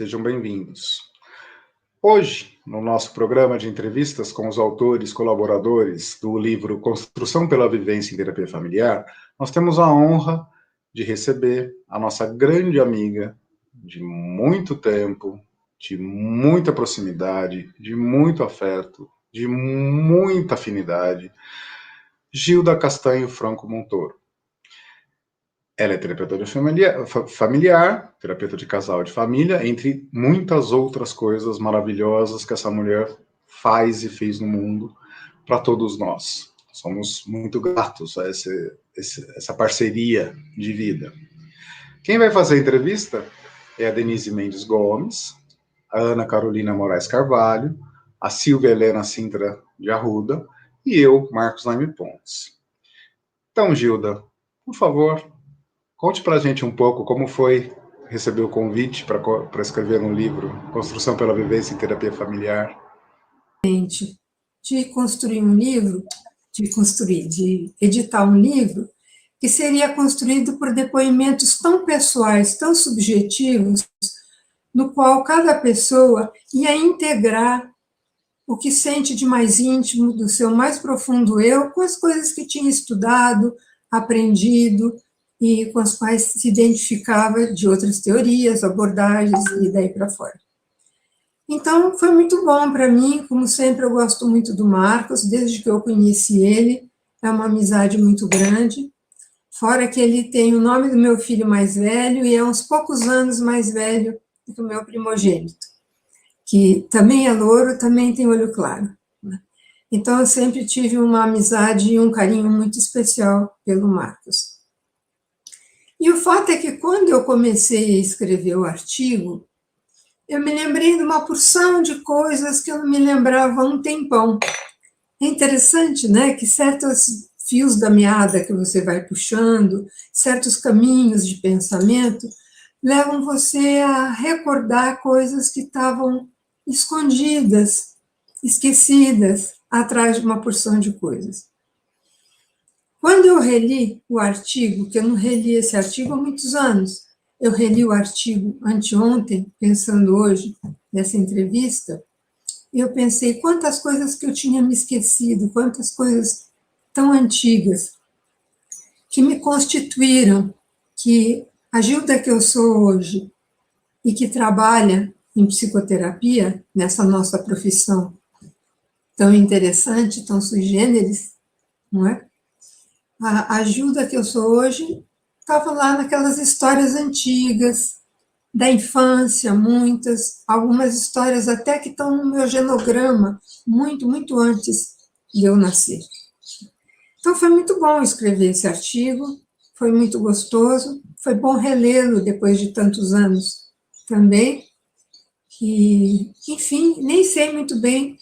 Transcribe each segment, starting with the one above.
sejam bem-vindos. Hoje, no nosso programa de entrevistas com os autores colaboradores do livro Construção pela Vivência em Terapia Familiar, nós temos a honra de receber a nossa grande amiga de muito tempo, de muita proximidade, de muito afeto, de muita afinidade, Gilda Castanho Franco Montoro. Ela é terapeuta familiar, terapeuta de casal e de família, entre muitas outras coisas maravilhosas que essa mulher faz e fez no mundo para todos nós. Somos muito gratos a essa parceria de vida. Quem vai fazer a entrevista é a Denise Mendes Gomes, a Ana Carolina Moraes Carvalho, a Silvia Helena Sintra de Arruda e eu, Marcos Naime Pontes. Então, Gilda, por favor, conte para a gente um pouco como foi receber o convite para escrever um livro, Construção pela Vivência em Terapia Familiar. De construir um livro, de editar um livro, que seria construído por depoimentos tão pessoais, tão subjetivos, no qual cada pessoa ia integrar o que sente de mais íntimo, do seu mais profundo eu, com as coisas que tinha estudado, aprendido, e com as quais se identificava de outras teorias, abordagens, e daí para fora. Então, foi muito bom para mim, como sempre, eu gosto muito do Marcos, desde que eu conheci ele, é uma amizade muito grande, fora que ele tem o nome do meu filho mais velho, e é uns poucos anos mais velho do que o meu primogênito, que também é louro, também tem olho claro. Então, eu sempre tive uma amizade e um carinho muito especial pelo Marcos. E o fato é que, quando eu comecei a escrever o artigo, eu me lembrei de uma porção de coisas que eu não me lembrava há um tempão. É interessante, né, que certos fios da meada que você vai puxando, certos caminhos de pensamento, levam você a recordar coisas que estavam escondidas, esquecidas, atrás de uma porção de coisas. Quando eu reli o artigo, que eu não reli esse artigo há muitos anos, eu reli o artigo anteontem, pensando hoje nessa entrevista, e eu pensei quantas coisas que eu tinha me esquecido, quantas coisas tão antigas que me constituíram, que a Gilda que eu sou hoje e que trabalha em psicoterapia, nessa nossa profissão tão interessante, tão sui generis, não é? A ajuda que eu sou hoje estava lá naquelas histórias antigas, da infância, muitas, algumas histórias até que estão no meu genograma, muito, muito antes de eu nascer. Então, foi muito bom escrever esse artigo, foi muito gostoso, foi bom relê-lo depois de tantos anos também, que, enfim, nem sei muito bem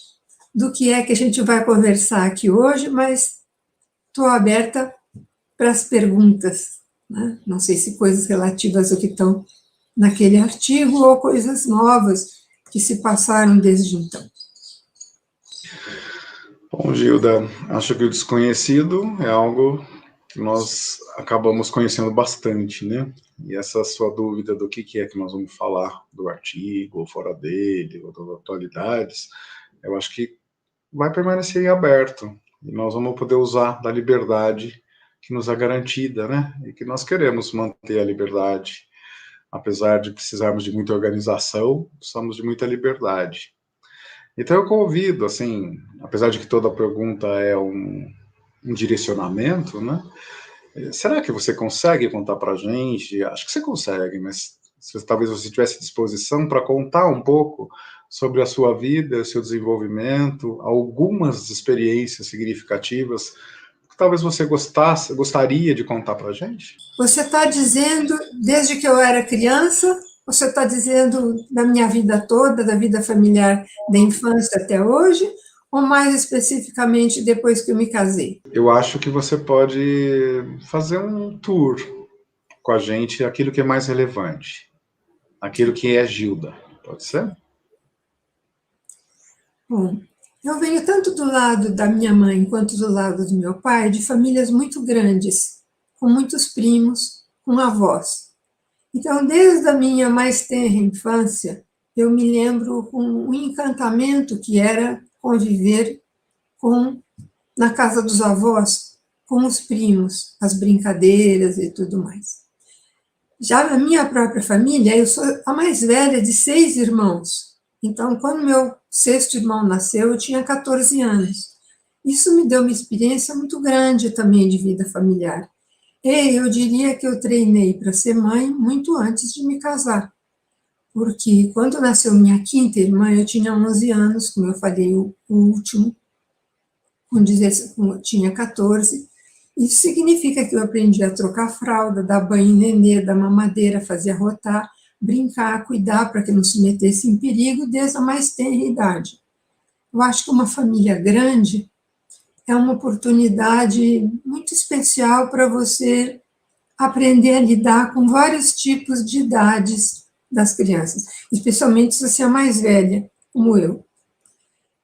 do que é que a gente vai conversar aqui hoje, mas estou aberta para as perguntas, né? Não sei se coisas relativas ao que estão naquele artigo ou coisas novas que se passaram desde então. Bom, Gilda, acho que o desconhecido é algo que nós acabamos conhecendo bastante, né? E essa sua dúvida do que é que nós vamos falar do artigo, ou fora dele, ou das atualidades, eu acho que vai permanecer em aberto, e nós vamos poder usar da liberdade que nos é garantida, né? E que nós queremos manter a liberdade, apesar de precisarmos de muita organização, precisamos de muita liberdade. Então eu convido, assim, apesar de que toda pergunta é um direcionamento, né? Será que você consegue contar para a gente? Acho que você consegue, mas talvez você tivesse disposição para contar um pouco sobre a sua vida, seu desenvolvimento, algumas experiências significativas que talvez você gostaria de contar para a gente? Você está dizendo, desde que eu era criança, você está dizendo da minha vida toda, da vida familiar, da infância até hoje, ou mais especificamente depois que eu me casei? Eu acho que você pode fazer um tour com a gente, aquilo que é mais relevante, aquilo que é Gilda, pode ser? Bom, eu venho tanto do lado da minha mãe quanto do lado do meu pai de famílias muito grandes, com muitos primos, com avós. Então, desde a minha mais tenra infância, eu me lembro com o encantamento que era conviver na casa dos avós, com os primos, as brincadeiras e tudo mais. Já na minha própria família, eu sou a mais velha de 6 irmãos. Então, quando meu 6º irmão nasceu, eu tinha 14 anos. Isso me deu uma experiência muito grande também de vida familiar. E eu diria que eu treinei para ser mãe muito antes de me casar. Porque quando nasceu minha 5ª irmã, eu tinha 11 anos, como eu falei, o último, tinha 14. Isso significa que eu aprendi a trocar fralda, dar banho em nenê, dar mamadeira, fazer arrotar, brincar, cuidar para que não se metesse em perigo desde a mais tenra idade. Eu acho que uma família grande é uma oportunidade muito especial para você aprender a lidar com vários tipos de idades das crianças, especialmente se você é mais velha, como eu.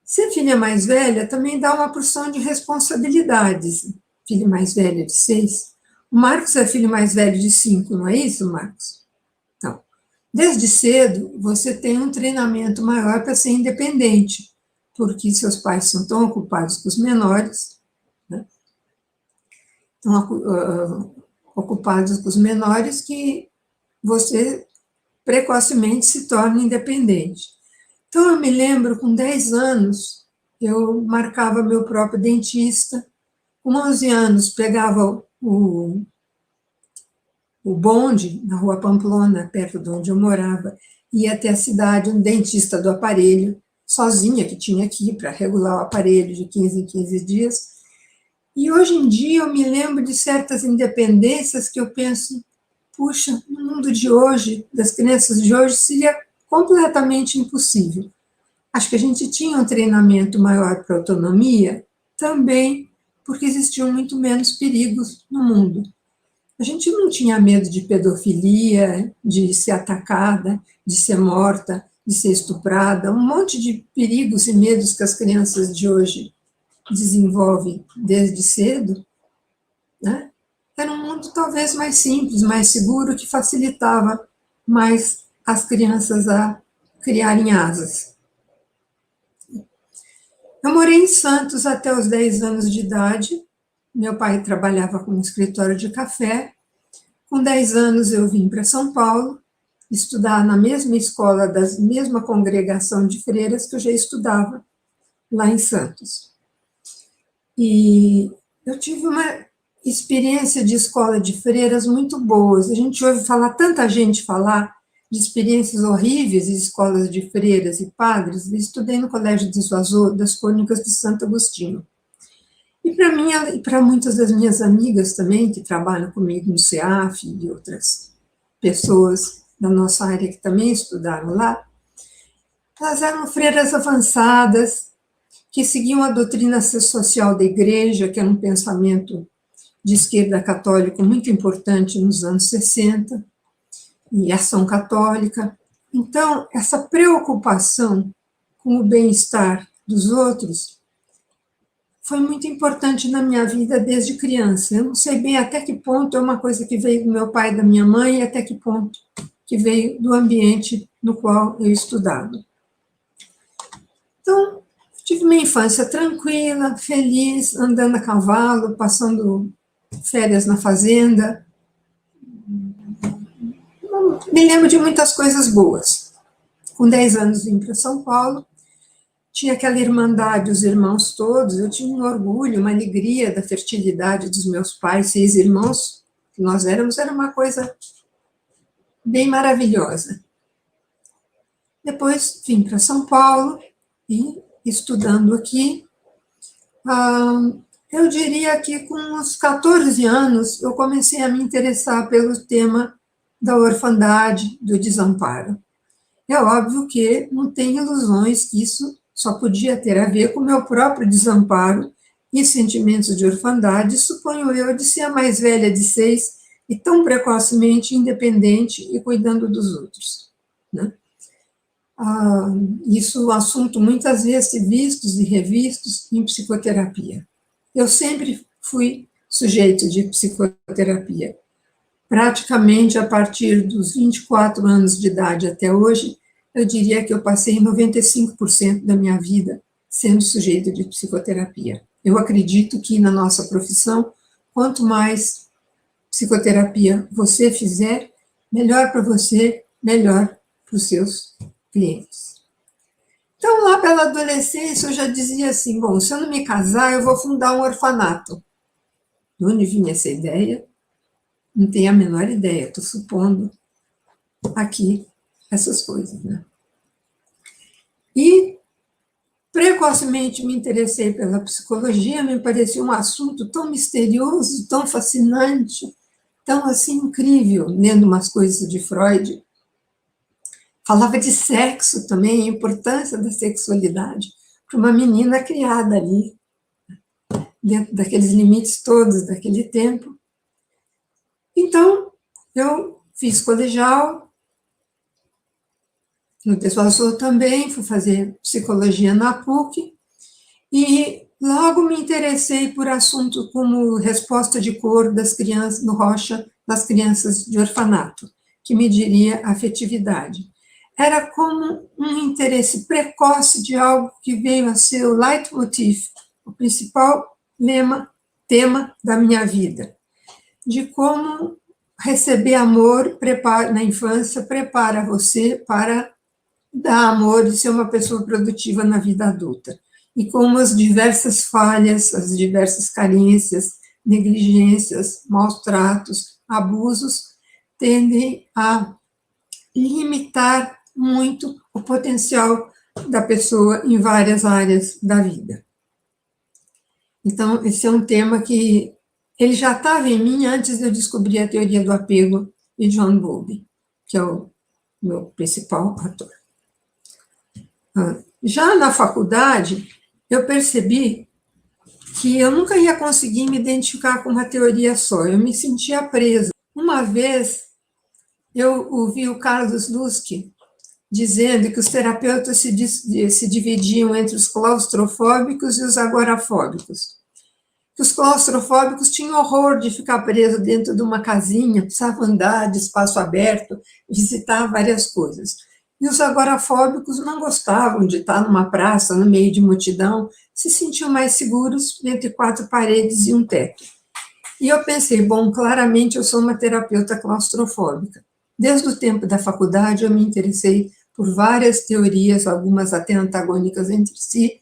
Ser filha mais velha também dá uma porção de responsabilidades. Filha mais velha de 6. O Marcos é filho mais velho de 5, não é isso, Marcos? Então, desde cedo, você tem um treinamento maior para ser independente, porque seus pais são tão ocupados com os menores, né? Ocupados com os menores, que você precocemente se torna independente. Então, eu me lembro, com 10 anos, eu marcava meu próprio dentista. Com 11 anos, pegava o bonde na Rua Pamplona, perto de onde eu morava, ia até a cidade, um dentista do aparelho, sozinha, que tinha aqui para regular o aparelho de 15 em 15 dias. E hoje em dia eu me lembro de certas independências que eu penso, puxa, no mundo de hoje, das crianças de hoje, seria completamente impossível. Acho que a gente tinha um treinamento maior para autonomia, também porque existiam muito menos perigos no mundo. A gente não tinha medo de pedofilia, de ser atacada, de ser morta, de ser estuprada, um monte de perigos e medos que as crianças de hoje desenvolvem desde cedo, né? Era um mundo talvez mais simples, mais seguro, que facilitava mais as crianças a criarem asas. Eu morei em Santos até os 10 anos de idade. Meu pai trabalhava como escritório de café. Com 10 anos eu vim para São Paulo, estudar na mesma escola, da mesma congregação de freiras que eu já estudava lá em Santos. E eu tive uma experiência de escola de freiras muito boas. A gente ouve falar, tanta gente falar de experiências horríveis de escolas de freiras e padres. Eu estudei no Colégio de Juazeiro das Cônicas de Santo Agostinho. E para mim, e para muitas das minhas amigas também, que trabalham comigo no CEAF e outras pessoas da nossa área que também estudaram lá, elas eram freiras avançadas, que seguiam a doutrina social da igreja, que era um pensamento de esquerda católica muito importante nos anos 60, e ação católica. Então, essa preocupação com o bem-estar dos outros foi muito importante na minha vida desde criança. Eu não sei bem até que ponto é uma coisa que veio do meu pai e da minha mãe, e até que ponto que veio do ambiente no qual eu estudava. Então, tive minha infância tranquila, feliz, andando a cavalo, passando férias na fazenda. Me lembro de muitas coisas boas. Com 10 anos vim para São Paulo, tinha aquela irmandade, os irmãos todos, eu tinha um orgulho, uma alegria da fertilidade dos meus pais, 6 irmãos que nós éramos, era uma coisa bem maravilhosa. Depois vim para São Paulo e, estudando aqui, eu diria que com uns 14 anos eu comecei a me interessar pelo tema da orfandade, do desamparo. É óbvio que não tem ilusões que isso só podia ter a ver com o meu próprio desamparo e sentimentos de orfandade, suponho eu, de ser a mais velha de 6 e tão precocemente independente e cuidando dos outros, né? Isso é um assunto muitas vezes vistos e revistos em psicoterapia. Eu sempre fui sujeito de psicoterapia. Praticamente a partir dos 24 anos de idade até hoje, eu diria que eu passei 95% da minha vida sendo sujeito de psicoterapia. Eu acredito que na nossa profissão, quanto mais psicoterapia você fizer, melhor para você, melhor para os seus clientes. Então, lá pela adolescência, eu já dizia assim, bom, se eu não me casar, eu vou fundar um orfanato. De onde vinha essa ideia? Não tenho a menor ideia, estou supondo aqui essas coisas, né? E precocemente me interessei pela psicologia, me parecia um assunto tão misterioso, tão fascinante, tão assim incrível, lendo umas coisas de Freud. Falava de sexo também, a importância da sexualidade para uma menina criada ali, dentro daqueles limites todos daquele tempo. Então, eu fiz colegial, no Pessoal Sul também, fui fazer psicologia na PUC, e logo me interessei por assuntos como resposta de cor das crianças, no Rocha, das crianças de orfanato, que mediria a afetividade. Era como um interesse precoce de algo que veio a ser o leitmotiv, o principal tema da minha vida, de como receber amor na infância prepara você para dar amor e ser uma pessoa produtiva na vida adulta. E como as diversas falhas, as diversas carências, negligências, maus tratos, abusos, tendem a limitar muito o potencial da pessoa em várias áreas da vida. Então, esse é um tema que ele já estava em mim antes de eu descobrir a teoria do apego de John Bowlby, que é o meu principal ator. Já na faculdade, eu percebi que eu nunca ia conseguir me identificar com uma teoria só, eu me sentia presa. Uma vez, eu ouvi o Carlos Lusky dizendo que os terapeutas se dividiam entre os claustrofóbicos e os agorafóbicos. Que os claustrofóbicos tinham horror de ficar preso dentro de uma casinha, precisava andar de espaço aberto, visitar várias coisas. E os agorafóbicos não gostavam de estar numa praça, no meio de multidão, se sentiam mais seguros entre quatro paredes e um teto. E eu pensei, bom, claramente eu sou uma terapeuta claustrofóbica. Desde o tempo da faculdade, eu me interessei por várias teorias, algumas até antagônicas entre si,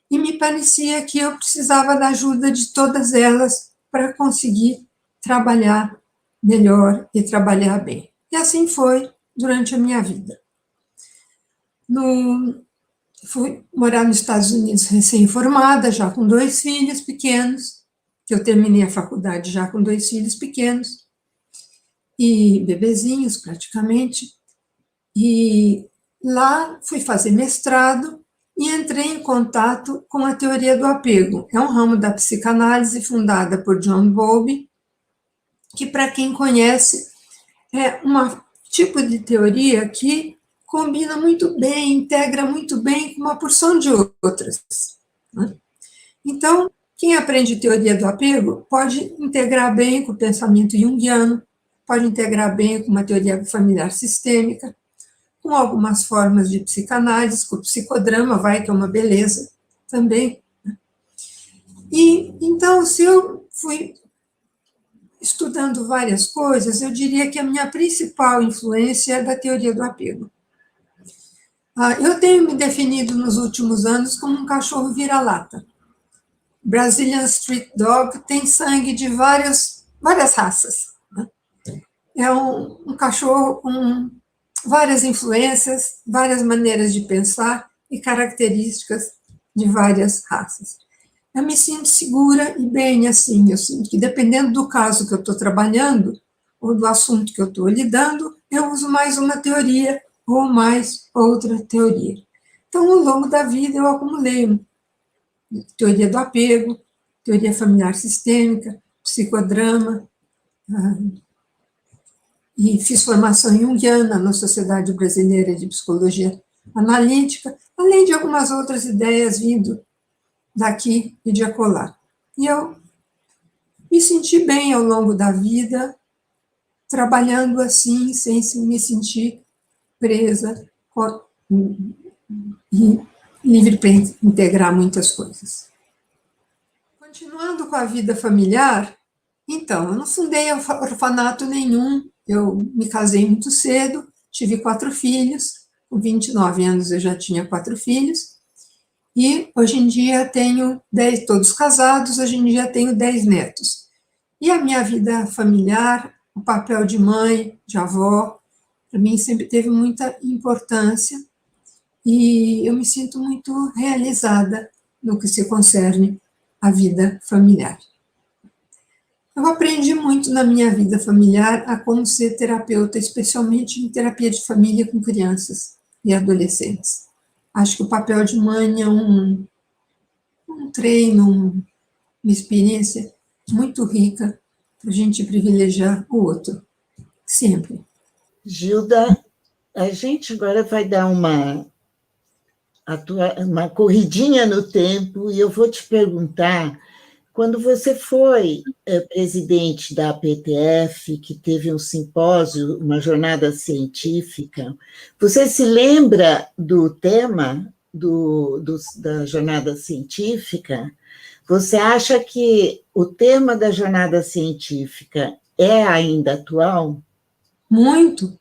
e me parecia que eu precisava da ajuda de todas elas para conseguir trabalhar melhor e trabalhar bem. E assim foi durante a minha vida. Fui morar nos Estados Unidos recém-formada, já com 2 filhos pequenos, que eu terminei a faculdade já com 2 filhos pequenos, e bebezinhos praticamente, e lá fui fazer mestrado e entrei em contato com a teoria do apego. É um ramo da psicanálise fundada por John Bowlby, que, para quem conhece, é um tipo de teoria que combina muito bem, integra muito bem com uma porção de outras. Né? Então, quem aprende teoria do apego pode integrar bem com o pensamento junguiano, pode integrar bem com uma teoria familiar sistêmica, com algumas formas de psicanálise, com o psicodrama, que é uma beleza também. E, então, se eu fui estudando várias coisas, eu diria que a minha principal influência é da teoria do apego. Eu tenho me definido nos últimos anos como um cachorro vira-lata. Brazilian Street Dog tem sangue de várias raças. Né? É um cachorro com várias influências, várias maneiras de pensar e características de várias raças. Eu me sinto segura e bem assim, eu sinto que dependendo do caso que eu estou trabalhando, ou do assunto que eu estou lidando, eu uso mais uma teoria ou mais outra teoria. Então, ao longo da vida, eu acumulei teoria do apego, teoria familiar sistêmica, psicodrama, e fiz formação junguiana na Sociedade Brasileira de Psicologia Analítica, além de algumas outras ideias vindo daqui e de acolá. E eu me senti bem ao longo da vida, trabalhando assim, sem me sentir presa e livre para integrar muitas coisas. Continuando com a vida familiar, então, eu não fundei orfanato nenhum, eu me casei muito cedo, tive 4 filhos, com 29 anos eu já tinha 4 filhos, e hoje em dia tenho 10, todos casados, hoje em dia tenho 10 netos. E a minha vida familiar, o papel de mãe, de avó, para mim sempre teve muita importância, e eu me sinto muito realizada no que se concerne à vida familiar. Eu aprendi muito na minha vida familiar a como ser terapeuta, especialmente em terapia de família com crianças e adolescentes. Acho que o papel de mãe é um treino, uma experiência muito rica para a gente privilegiar o outro, sempre. Gilda, a gente agora vai dar uma corridinha no tempo e eu vou te perguntar, quando você foi presidente da APTF, que teve um simpósio, uma jornada científica, você se lembra do tema da jornada científica? Você acha que o tema da jornada científica é ainda atual? Muito.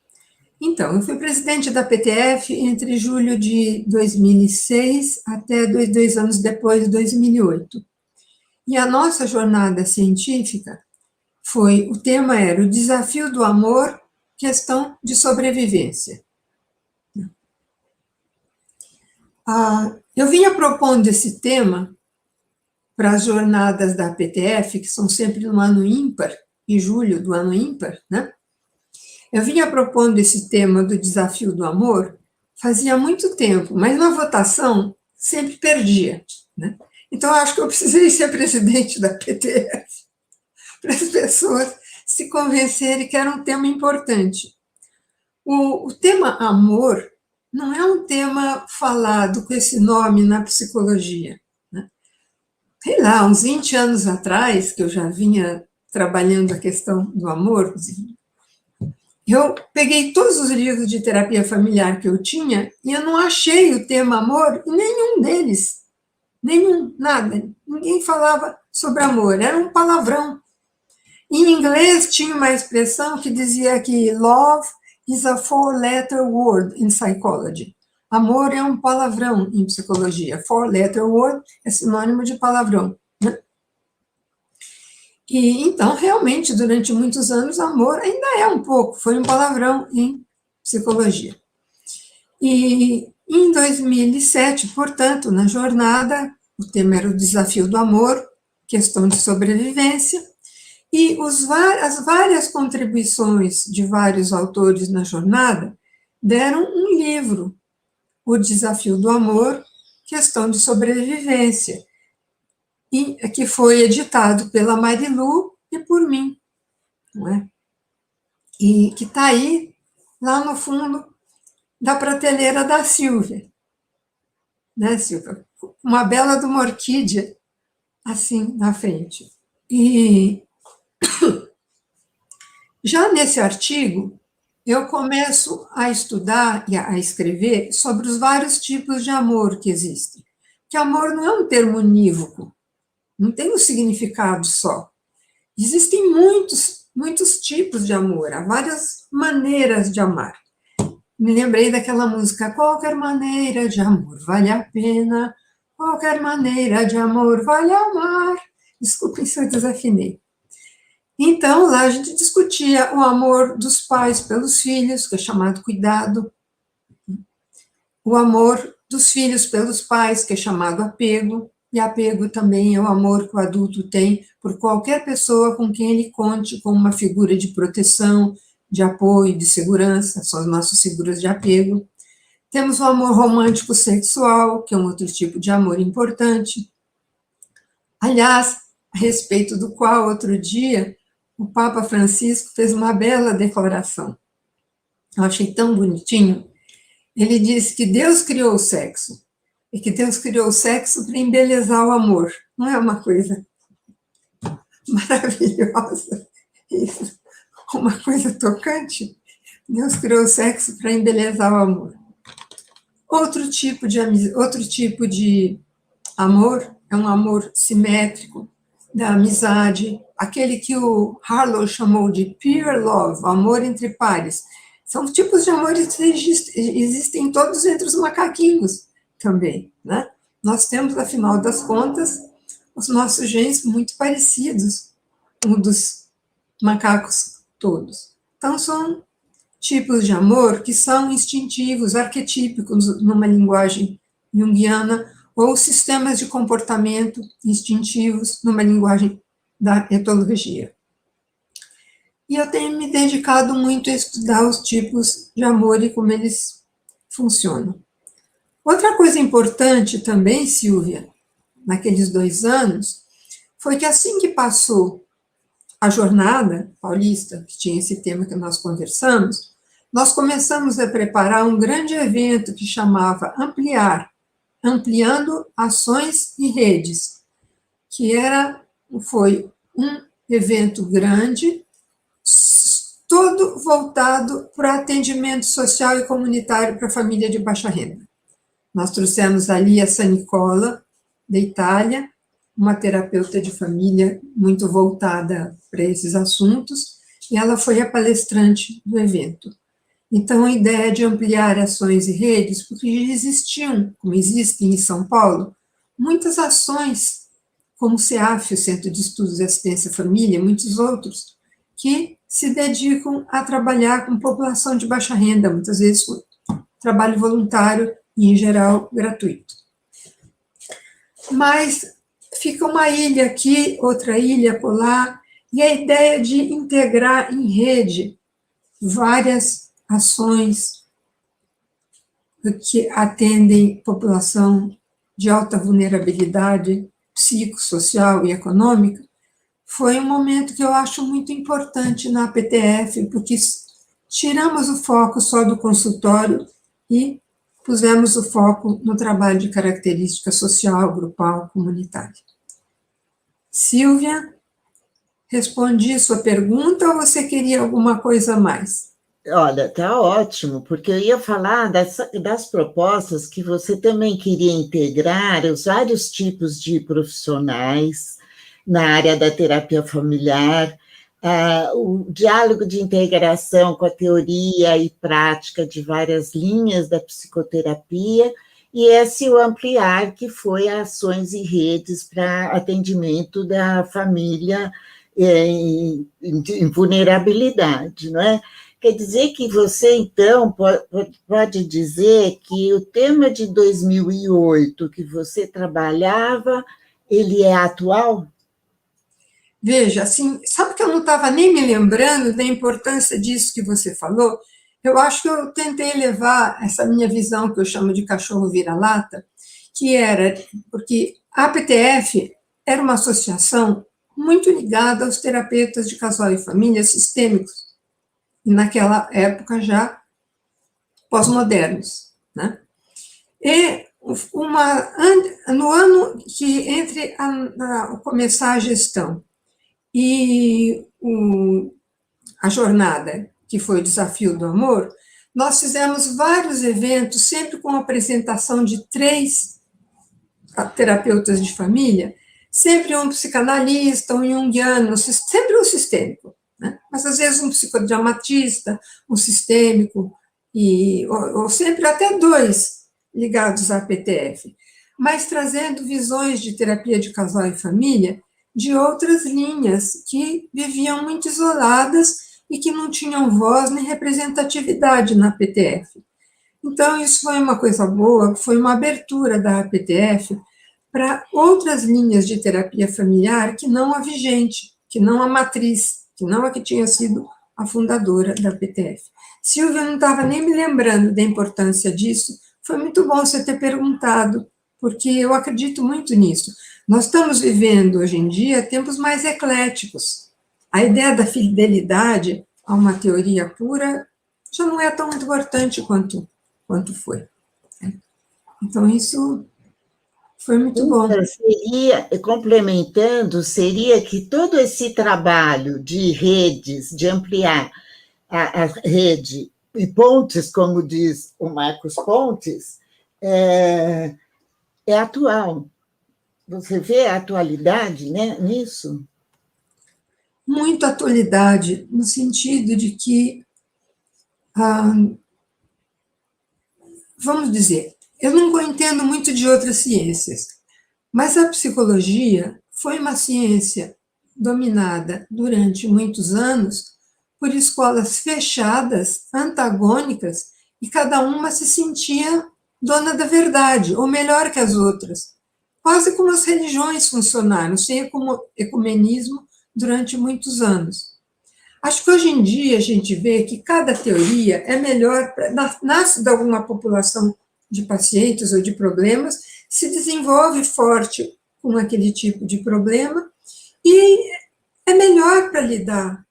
Então, eu fui presidente da PTF entre julho de 2006 até 2 anos depois, de 2008. E a nossa jornada científica o tema era o desafio do amor, questão de sobrevivência. Eu vinha propondo esse tema para as jornadas da PTF, que são sempre no ano ímpar, em julho do ano ímpar, né? Eu vinha propondo esse tema do desafio do amor fazia muito tempo, mas na votação sempre perdia, né? Então, acho que eu precisei ser presidente da PTF para as pessoas se convencerem que era um tema importante. O tema amor não é um tema falado com esse nome na psicologia, né? Sei lá, uns 20 anos atrás, que eu já vinha trabalhando a questão do amor, eu peguei todos os livros de terapia familiar que eu tinha e eu não achei o tema amor em nenhum deles. Nenhum, nada. Ninguém falava sobre amor, era um palavrão. Em inglês tinha uma expressão que dizia que love is a 4-letter word in psychology. Amor é um palavrão em psicologia. 4-letter word é sinônimo de palavrão. E, então, realmente, durante muitos anos, amor ainda é um pouco, foi um palavrão em psicologia. E em 2007, portanto, na jornada, o tema era o desafio do amor, questão de sobrevivência, e as várias contribuições de vários autores na jornada deram um livro, O Desafio do Amor, questão de sobrevivência, e que foi editado pela Marilu e por mim, não é? E que está aí, lá no fundo da prateleira da Silvia, né, Silvia? Uma bela de uma orquídea, assim, na frente. E já nesse artigo, eu começo a estudar e a escrever sobre os vários tipos de amor que existem. Que amor não é um termo unívoco, não tem um significado só. Existem muitos tipos de amor, há várias maneiras de amar. Me lembrei daquela música, qualquer maneira de amor vale a pena, qualquer maneira de amor vale amar. Desculpem se eu desafinei. Então, lá a gente discutia o amor dos pais pelos filhos, que é chamado cuidado, o amor dos filhos pelos pais, que é chamado apego, e apego também é o amor que o adulto tem por qualquer pessoa com quem ele conte como uma figura de proteção, de apoio, de segurança, são as nossas figuras de apego. Temos o amor romântico sexual, que é um outro tipo de amor importante. Aliás, a respeito do qual, outro dia, o Papa Francisco fez uma bela declaração. Eu achei tão bonitinho. Ele disse que Deus criou o sexo, e que Deus criou o sexo para embelezar o amor. Não é uma coisa maravilhosa isso? Uma coisa tocante? Deus criou o sexo para embelezar o amor. Outro tipo de amor é um amor simétrico, da amizade, aquele que o Harlow chamou de peer love, amor entre pares. São tipos de amores que existem todos entre os macaquinhos também, né? Nós temos, afinal das contas, os nossos genes muito parecidos, um dos macacos todos. Então, são tipos de amor que são instintivos, arquetípicos, numa linguagem junguiana, ou sistemas de comportamento instintivos, numa linguagem da etologia. E eu tenho me dedicado muito a estudar os tipos de amor e como eles funcionam. Outra coisa importante também, Silvia, naqueles 2 anos, foi que assim que passou a jornada paulista, que tinha esse tema que nós conversamos, nós começamos a preparar um grande evento que chamava Ampliando Ações e Redes, que foi um evento grande, todo voltado para atendimento social e comunitário para a família de baixa renda. Nós trouxemos ali a Sanicola, da Itália, uma terapeuta de família muito voltada para esses assuntos, e ela foi a palestrante do evento. Então, a ideia de ampliar ações e redes, porque já existiam, como existem em São Paulo, muitas ações, como o CEAF, o Centro de Estudos e Assistência à Família, muitos outros, que se dedicam a trabalhar com população de baixa renda, muitas vezes com trabalho voluntário e, em geral, gratuito. Mas fica uma ilha aqui, outra ilha acolá, e a ideia de integrar em rede várias ações que atendem população de alta vulnerabilidade psicossocial e econômica, foi um momento que eu acho muito importante na PTF, porque tiramos o foco só do consultório e pusemos o foco no trabalho de característica social, grupal, comunitária. Silvia, respondi sua pergunta ou você queria alguma coisa a mais? Olha, está ótimo, porque eu ia falar das propostas que você também queria integrar os vários tipos de profissionais na área da terapia familiar, o diálogo de integração com a teoria e prática de várias linhas da psicoterapia, e esse o ampliar, que foi ações e redes para atendimento da família em vulnerabilidade, não é? Quer dizer que você, então, pode dizer que o tema de 2008 que você trabalhava, ele é atual? Veja, assim, sabe que eu não estava nem me lembrando da importância disso que você falou? Eu acho que eu tentei levar essa minha visão, que eu chamo de cachorro vira-lata, que era, porque a PTF era uma associação muito ligada aos terapeutas de casal e família sistêmicos, e naquela época já pós-modernos, né? E no ano que entre começar a gestão e a jornada, que foi o Desafio do Amor, nós fizemos vários eventos, sempre com a apresentação de 3 terapeutas de família, sempre um psicanalista, um junguiano, sempre um sistêmico, né? Mas às vezes um psicodramatista, um sistêmico, ou sempre até 2 ligados à PTF, mas trazendo visões de terapia de casal e família de outras linhas que viviam muito isoladas e que não tinham voz nem representatividade na PTF. Então, isso foi uma coisa boa, foi uma abertura da PTF para outras linhas de terapia familiar que não a vigente, que não a matriz, que não a que tinha sido a fundadora da PTF. Silvia, eu não estava nem me lembrando da importância disso, foi muito bom você ter perguntado, porque eu acredito muito nisso. Nós estamos vivendo, hoje em dia, tempos mais ecléticos. A ideia da fidelidade a uma teoria pura já não é tão importante quanto foi. Então, isso foi muito bom. Complementando, seria que todo esse trabalho de redes, de ampliar a rede e pontes, como diz o Marcos Pontes, é atual. Você vê a atualidade, né, nisso? Muito atualidade, no sentido de que, vamos dizer, eu não entendo muito de outras ciências, mas a psicologia foi uma ciência dominada durante muitos anos por escolas fechadas, antagônicas, e cada uma se sentia dona da verdade, ou melhor que as outras. Quase como as religiões funcionaram, sem ecumenismo durante muitos anos. Acho que hoje em dia a gente vê que cada teoria é melhor, nasce de alguma população de pacientes ou de problemas, se desenvolve forte com aquele tipo de problema e é melhor para lidar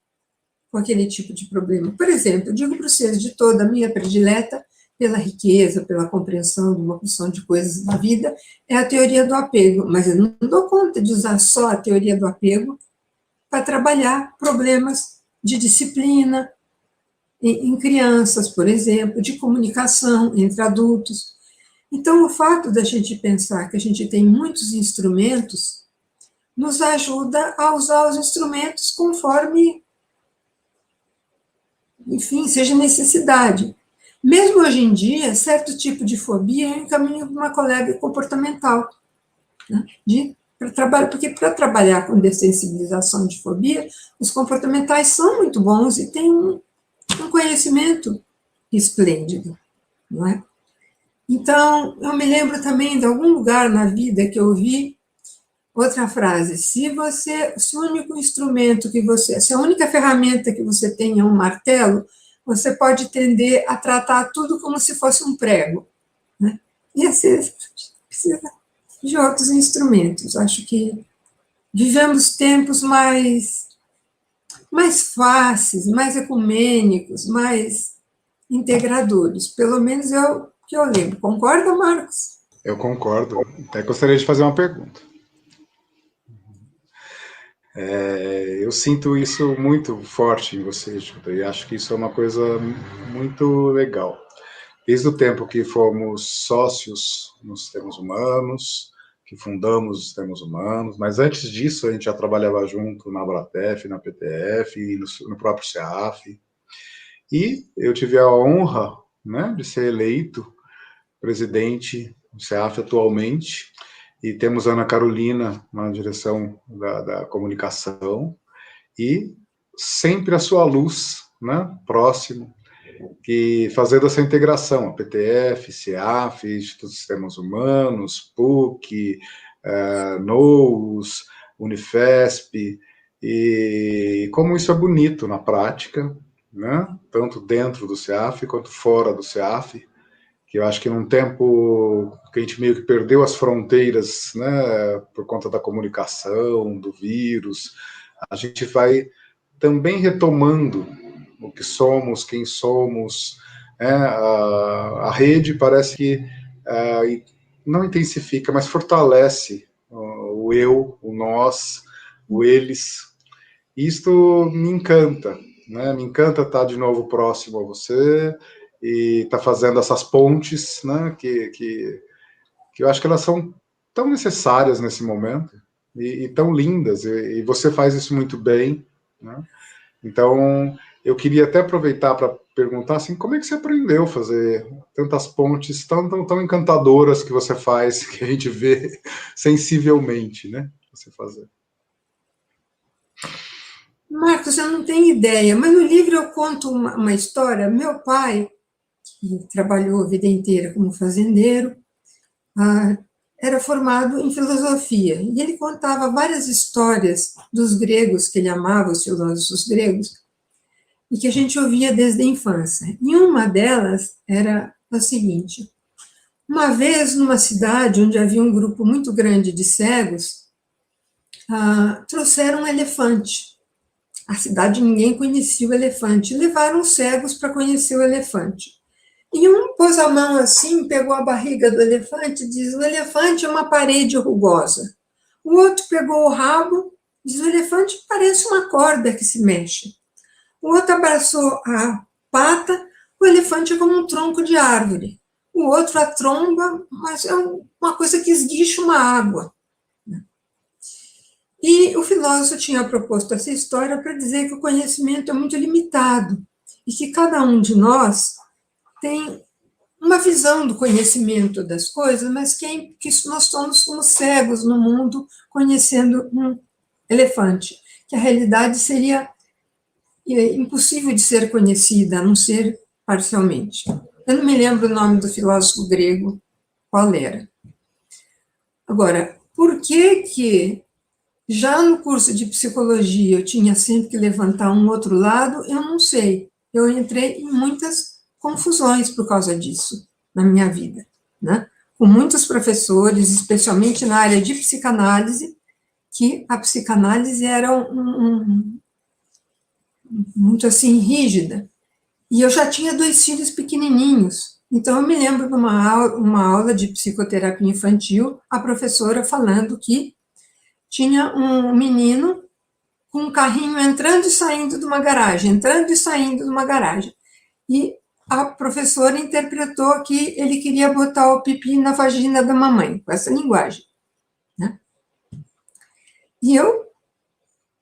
com aquele tipo de problema. Por exemplo, eu digo para vocês, de toda a minha predileta pela riqueza, pela compreensão de uma porção de coisas da vida, é a teoria do apego, mas eu não dou conta de usar só a teoria do apego para trabalhar problemas de disciplina em crianças, por exemplo, de comunicação entre adultos. Então, o fato da gente pensar que a gente tem muitos instrumentos nos ajuda a usar os instrumentos conforme, enfim, seja necessidade. Mesmo hoje em dia, certo tipo de fobia eu encaminho para uma colega comportamental, né, porque para trabalhar com dessensibilização de fobia, os comportamentais são muito bons e têm um conhecimento esplêndido, não é? Então, eu me lembro também de algum lugar na vida que eu ouvi outra frase: se o único instrumento que se a única ferramenta que você tem é um martelo, você pode tender a tratar tudo como se fosse um prego, né? E assim, precisa de outros instrumentos. Acho que vivemos tempos mais fáceis, mais ecumênicos, mais integradores. Pelo menos é o que eu lembro. Concorda, Marcos? Eu concordo. Até gostaria de fazer uma pergunta. Eu sinto isso muito forte em você, Júlia, e acho que isso é uma coisa muito legal. Desde o tempo que fomos sócios nos sistemas humanos, que fundamos os sistemas humanos, mas antes disso a gente já trabalhava junto na Abratef, na PTF e no próprio CEAF. E eu tive a honra, né, de ser eleito presidente do CEAF atualmente, e temos a Ana Carolina na direção da comunicação, e sempre a sua luz, né, próximo, e fazendo essa integração, a PTF, CEAF, Instituto de Sistemas Humanos, PUC, NOUS, Unifesp, e como isso é bonito na prática, né, tanto dentro do CEAF quanto fora do CEAF, que eu acho que num tempo que a gente meio que perdeu as fronteiras, né, por conta da comunicação, do vírus, a gente vai também retomando o que somos, quem somos, né, a rede parece que não intensifica, mas fortalece o eu, o nós, o eles. Isto me encanta, né? Me encanta estar de novo próximo a você e estar fazendo essas pontes, né? Que eu acho que elas são tão necessárias nesse momento e tão lindas, e você faz isso muito bem, né? Então, eu queria até aproveitar para perguntar assim, como é que você aprendeu a fazer tantas pontes tão encantadoras que você faz, que a gente vê sensivelmente, né? Você fazer. Marcos, eu não tenho ideia, mas no livro eu conto uma história. Meu pai, que trabalhou a vida inteira como fazendeiro, era formado em filosofia, e ele contava várias histórias dos gregos, que ele amava, os filósofos gregos, e que a gente ouvia desde a infância. E uma delas era a seguinte: uma vez, numa cidade onde havia um grupo muito grande de cegos, trouxeram um elefante. A cidade, ninguém conhecia o elefante. Levaram os cegos para conhecer o elefante. E um pôs a mão assim, pegou a barriga do elefante e diz: o elefante é uma parede rugosa. O outro pegou o rabo e diz: o elefante parece uma corda que se mexe. O outro abraçou a pata: o elefante é como um tronco de árvore. O o outro a tromba, mas é uma coisa que esguicha uma água. E o filósofo tinha proposto essa história para dizer que o conhecimento é muito limitado e que cada um de nós tem uma visão do conhecimento das coisas, mas que nós somos como cegos no mundo conhecendo um elefante, que a realidade seria impossível de ser conhecida, a não ser parcialmente. Eu não me lembro o nome do filósofo grego, qual era. Agora, por que já no curso de psicologia eu tinha sempre que levantar um outro lado, eu não sei. Eu entrei em muitas confusões por causa disso na minha vida, né? Com muitos professores, especialmente na área de psicanálise, que a psicanálise era muito assim rígida. E eu já tinha 2 filhos pequenininhos. Então eu me lembro de uma aula de psicoterapia infantil, a professora falando que tinha um menino com um carrinho entrando e saindo de uma garagem, entrando e saindo de uma garagem. E a professora interpretou que ele queria botar o pipi na vagina da mamãe, com essa linguagem, né? E eu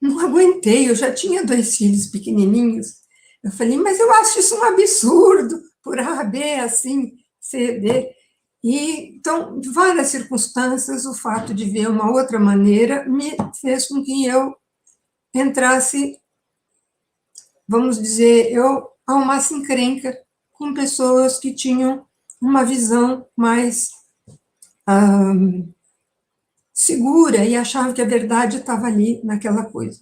não aguentei, eu já tinha 2 filhos pequenininhos. Eu falei, mas eu acho isso um absurdo, por A, B, assim, C, D. E, então, de várias circunstâncias, o fato de ver uma outra maneira me fez com que eu entrasse, vamos dizer, eu arrumasse encrenca com pessoas que tinham uma visão mais segura e achavam que a verdade estava ali naquela coisa.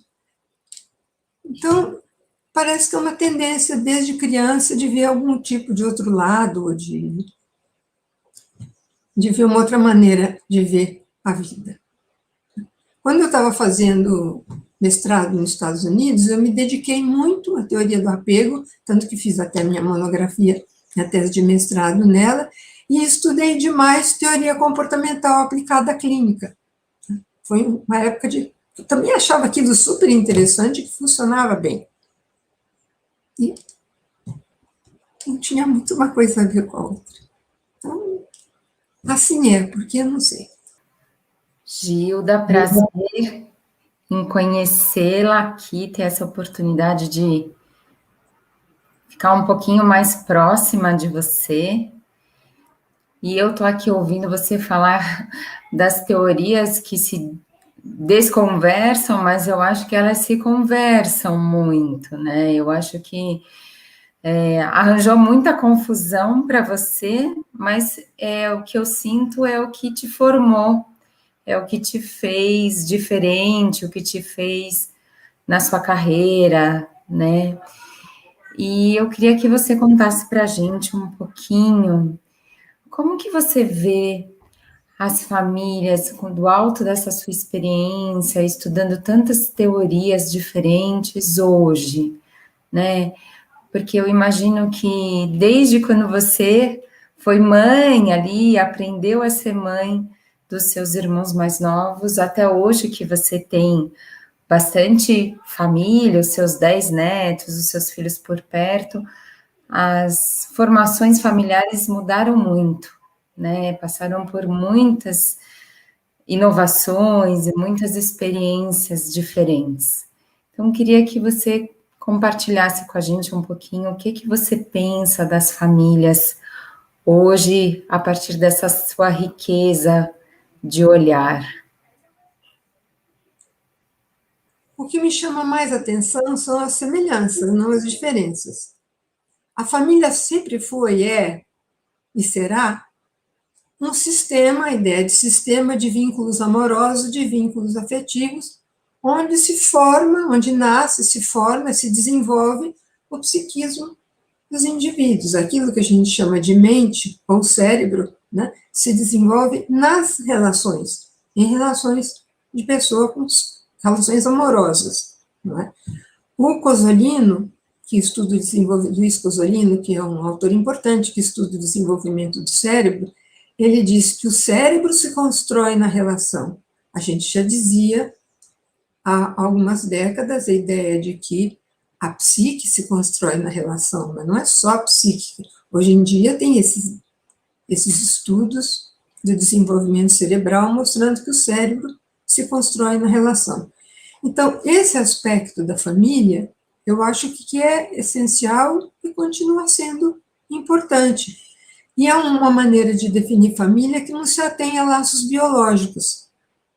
Então, parece que é uma tendência desde criança de ver algum tipo de outro lado, ou de ver uma outra maneira de ver a vida. Quando eu estava fazendo mestrado nos Estados Unidos, eu me dediquei muito à teoria do apego, tanto que fiz até minha monografia, minha tese de mestrado nela, e estudei demais teoria comportamental aplicada à clínica. Foi uma época de... Eu também achava aquilo super interessante, que funcionava bem. E não tinha muito uma coisa a ver com a outra. Então, assim porque eu não sei. Gilda, prazer em conhecê-la aqui, ter essa oportunidade de ficar um pouquinho mais próxima de você. E eu estou aqui ouvindo você falar das teorias que se desconversam, mas eu acho que elas se conversam muito, né? Eu acho que arranjou muita confusão para você, mas o que eu sinto é o que te formou, é o que te fez diferente, o que te fez na sua carreira, né? E eu queria que você contasse para a gente um pouquinho como que você vê as famílias do alto dessa sua experiência, estudando tantas teorias diferentes hoje, né? Porque eu imagino que desde quando você foi mãe ali, aprendeu a ser mãe dos seus irmãos mais novos, até hoje que você tem bastante família, os seus 10 netos, os seus filhos por perto, as formações familiares mudaram muito, né? Passaram por muitas inovações e muitas experiências diferentes. Então, queria que você compartilhasse com a gente um pouquinho o que você pensa das famílias hoje, a partir dessa sua riqueza de olhar. O que me chama mais atenção são as semelhanças, não as diferenças. A família sempre foi, e será um sistema, a ideia de sistema de vínculos amorosos, de vínculos afetivos, onde se forma, onde nasce, se forma, se desenvolve o psiquismo dos indivíduos. Aquilo que a gente chama de mente ou cérebro, né, se desenvolve nas relações, em relações de pessoa com relações amorosas. Não é? O Cosolino, que estuda o desenvolvimento, Luiz Cosolino, que é um autor importante que estuda o desenvolvimento do cérebro, ele diz que o cérebro se constrói na relação. A gente já dizia há algumas décadas a ideia de que a psique se constrói na relação, mas não é só a psique. Hoje em dia tem esses esses estudos do desenvolvimento cerebral, mostrando que o cérebro se constrói na relação. Então, esse aspecto da família, eu acho que é essencial e continua sendo importante. E é uma maneira de definir família que não se atém a laços biológicos,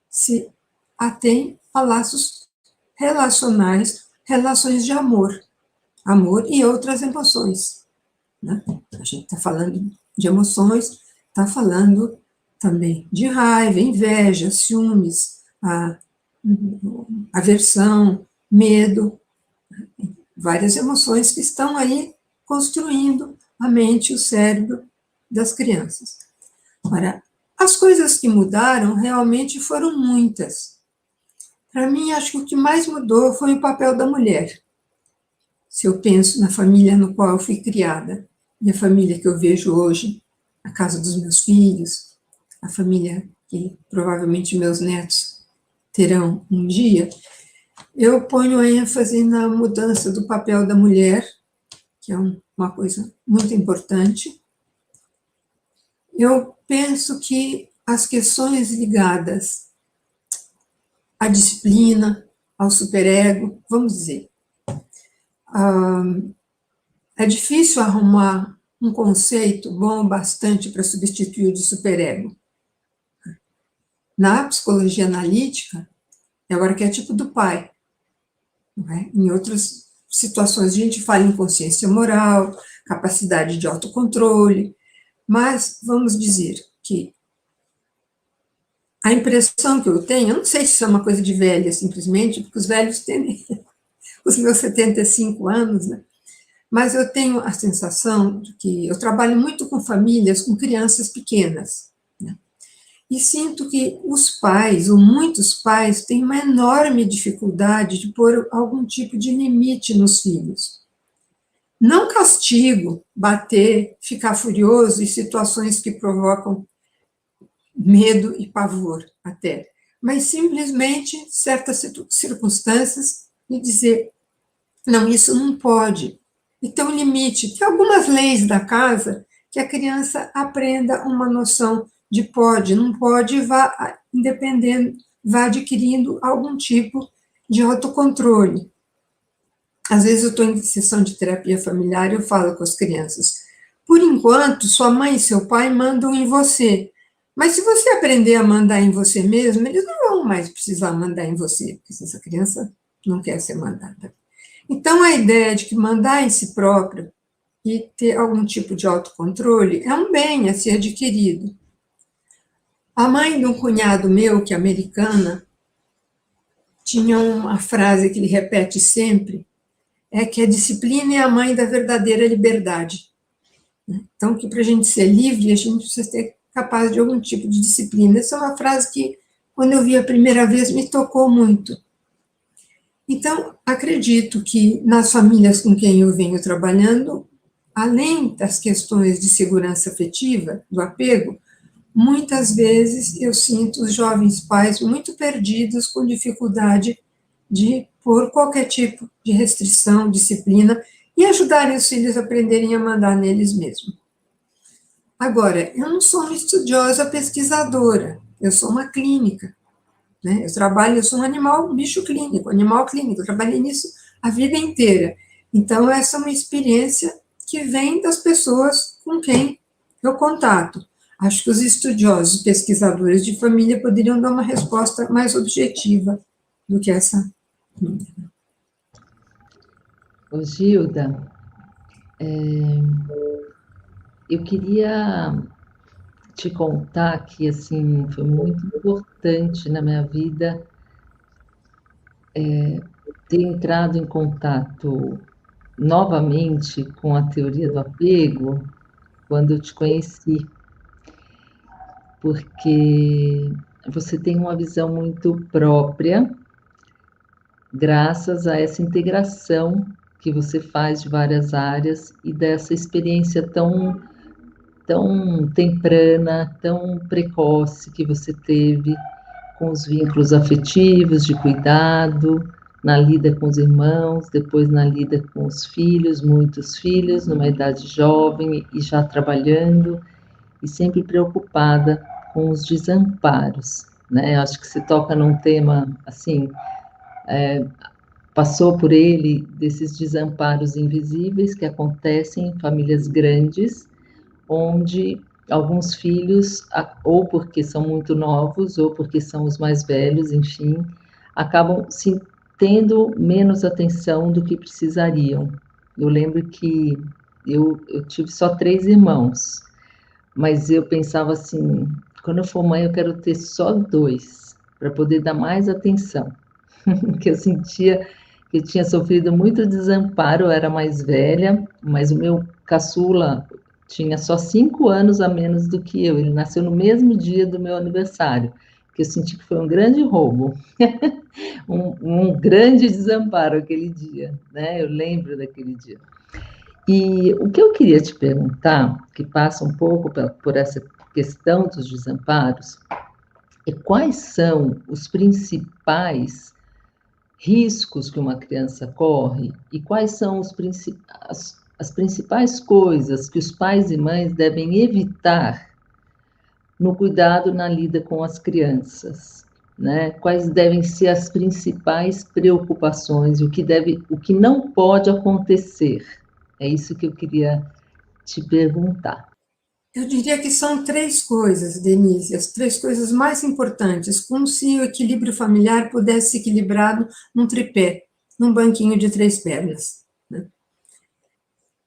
se atém a laços relacionais, relações de amor e outras emoções. Né? A gente está falando de emoções, está falando também de raiva, inveja, ciúmes, aversão, medo, várias emoções que estão aí construindo a mente e o cérebro das crianças. Ora, as coisas que mudaram realmente foram muitas. Para mim, acho que o que mais mudou foi o papel da mulher. Se eu penso na família no qual eu fui criada, e a família que eu vejo hoje, a casa dos meus filhos, a família que provavelmente meus netos terão um dia, eu ponho ênfase na mudança do papel da mulher, que é uma coisa muito importante. Eu penso que as questões ligadas à disciplina, ao superego, vamos dizer, é difícil arrumar um conceito bom bastante para substituir o de superego. Na psicologia analítica, é o arquétipo do pai. Não é? Em outras situações, a gente fala em consciência moral, capacidade de autocontrole, mas vamos dizer que a impressão que eu tenho, eu não sei se isso é uma coisa de velha, simplesmente, porque os velhos têm os meus 75 anos, né? Mas eu tenho a sensação de que eu trabalho muito com famílias, com crianças pequenas, né? E sinto que os pais, ou muitos pais, têm uma enorme dificuldade de pôr algum tipo de limite nos filhos. Não castigo, bater, ficar furioso em situações que provocam medo e pavor até, mas simplesmente certas circunstâncias e dizer, não, isso não pode. E ter um limite. Tem algumas leis da casa que a criança aprenda uma noção de pode, não pode, e vá adquirindo algum tipo de autocontrole. Às vezes eu estou em sessão de terapia familiar e eu falo com as crianças, por enquanto, sua mãe e seu pai mandam em você, mas se você aprender a mandar em você mesmo, eles não vão mais precisar mandar em você, porque essa criança não quer ser mandada. Então, a ideia de que mandar em si próprio e ter algum tipo de autocontrole é um bem a ser adquirido. A mãe de um cunhado meu, que é americana, tinha uma frase que ele repete sempre, é que a disciplina é a mãe da verdadeira liberdade. Então, que para a gente ser livre, a gente precisa ser capaz de algum tipo de disciplina. Essa é uma frase que, quando eu vi a primeira vez, me tocou muito. Então, acredito que nas famílias com quem eu venho trabalhando, além das questões de segurança afetiva, do apego, muitas vezes eu sinto os jovens pais muito perdidos, com dificuldade de pôr qualquer tipo de restrição, disciplina, e ajudarem os filhos a aprenderem a mandar neles mesmos. Agora, eu não sou uma estudiosa pesquisadora, eu sou uma clínica. Né? Eu sou um bicho clínico, animal clínico, eu trabalhei nisso a vida inteira. Então, essa é uma experiência que vem das pessoas com quem eu contato. Acho que os estudiosos, pesquisadores de família poderiam dar uma resposta mais objetiva do que essa minha. Ô, Gilda, eu queria te contar que, assim, foi muito importante na minha vida ter entrado em contato novamente com a teoria do apego quando eu te conheci, porque você tem uma visão muito própria, graças a essa integração que você faz de várias áreas e dessa experiência tão temprana, tão precoce que você teve com os vínculos afetivos, de cuidado, na lida com os irmãos, depois na lida com os filhos, muitos filhos, numa idade jovem e já trabalhando. e sempre preocupada com os desamparos, né? Acho que você toca num tema, assim, passou por ele, desses desamparos invisíveis que acontecem em famílias grandes, onde alguns filhos, ou porque são muito novos, ou porque são os mais velhos, enfim, acabam se tendo menos atenção do que precisariam. Eu lembro que eu tive só 3 irmãos, mas eu pensava assim, quando eu for mãe eu quero ter só 2, para poder dar mais atenção, porque eu sentia que eu tinha sofrido muito desamparo, eu era mais velha, mas o meu caçula tinha só 5 anos a menos do que eu, ele nasceu no mesmo dia do meu aniversário, que eu senti que foi um grande roubo, um grande desamparo aquele dia, né? Eu lembro daquele dia. E o que eu queria te perguntar, que passa um pouco por essa questão dos desamparos, é quais são os principais riscos que uma criança corre e quais são as principais coisas que os pais e mães devem evitar no cuidado na lida com as crianças, né? Quais devem ser as principais preocupações, o que não pode acontecer. É isso que eu queria te perguntar. Eu diria que são 3 coisas, Denise, as 3 coisas mais importantes, como se o equilíbrio familiar pudesse ser equilibrado num tripé, num banquinho de 3 pernas, né?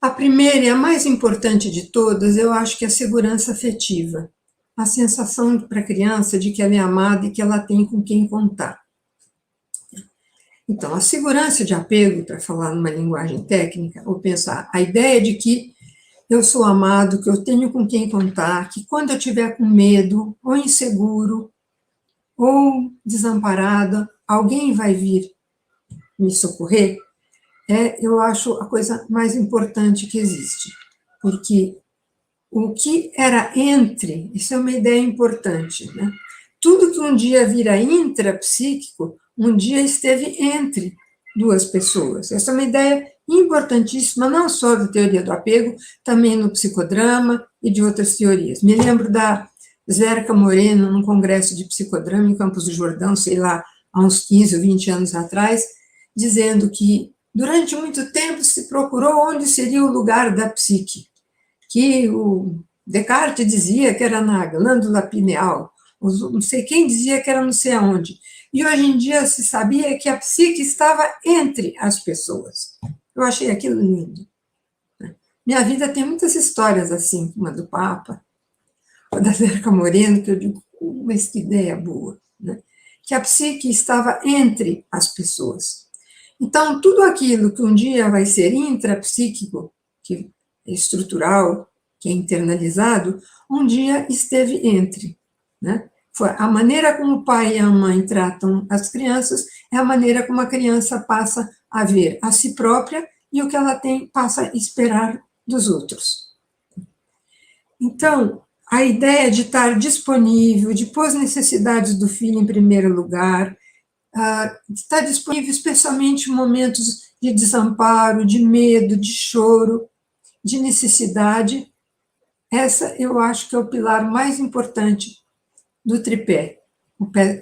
A primeira e a mais importante de todas, eu acho que é a segurança afetiva, a sensação para a criança de que ela é amada e que ela tem com quem contar. Então, a segurança de apego, para falar numa linguagem técnica, ou pensar a ideia de que eu sou amado, que eu tenho com quem contar, que quando eu estiver com medo, ou inseguro, ou desamparada, alguém vai vir me socorrer, eu acho a coisa mais importante que existe. Porque o que era entre, isso é uma ideia importante, né? Tudo que um dia vira intrapsíquico, um dia esteve entre 2 pessoas. Essa é uma ideia importantíssima, não só da teoria do apego, também no psicodrama e de outras teorias. Me lembro da Zerka Moreno, num congresso de psicodrama em Campos do Jordão, sei lá, há uns 15 ou 20 anos atrás, dizendo que durante muito tempo se procurou onde seria o lugar da psique, que o Descartes dizia que era na glândula pineal, não sei quem dizia que era não sei aonde. E hoje em dia se sabia que a psique estava entre as pessoas. Eu achei aquilo lindo. Minha vida tem muitas histórias assim, uma do Papa, uma da Zerka Moreno, que eu digo, mas que ideia boa, né? Que a psique estava entre as pessoas. Então, tudo aquilo que um dia vai ser intrapsíquico, que é estrutural, que é internalizado, um dia esteve entre, né? Foi a maneira como o pai e a mãe tratam as crianças é a maneira como a criança passa a ver a si própria e o que ela passa a esperar dos outros. Então, a ideia de estar disponível, de pôr as necessidades do filho em primeiro lugar, de estar disponível especialmente em momentos de desamparo, de medo, de choro, de necessidade, essa eu acho que é o pilar mais importante do tripé.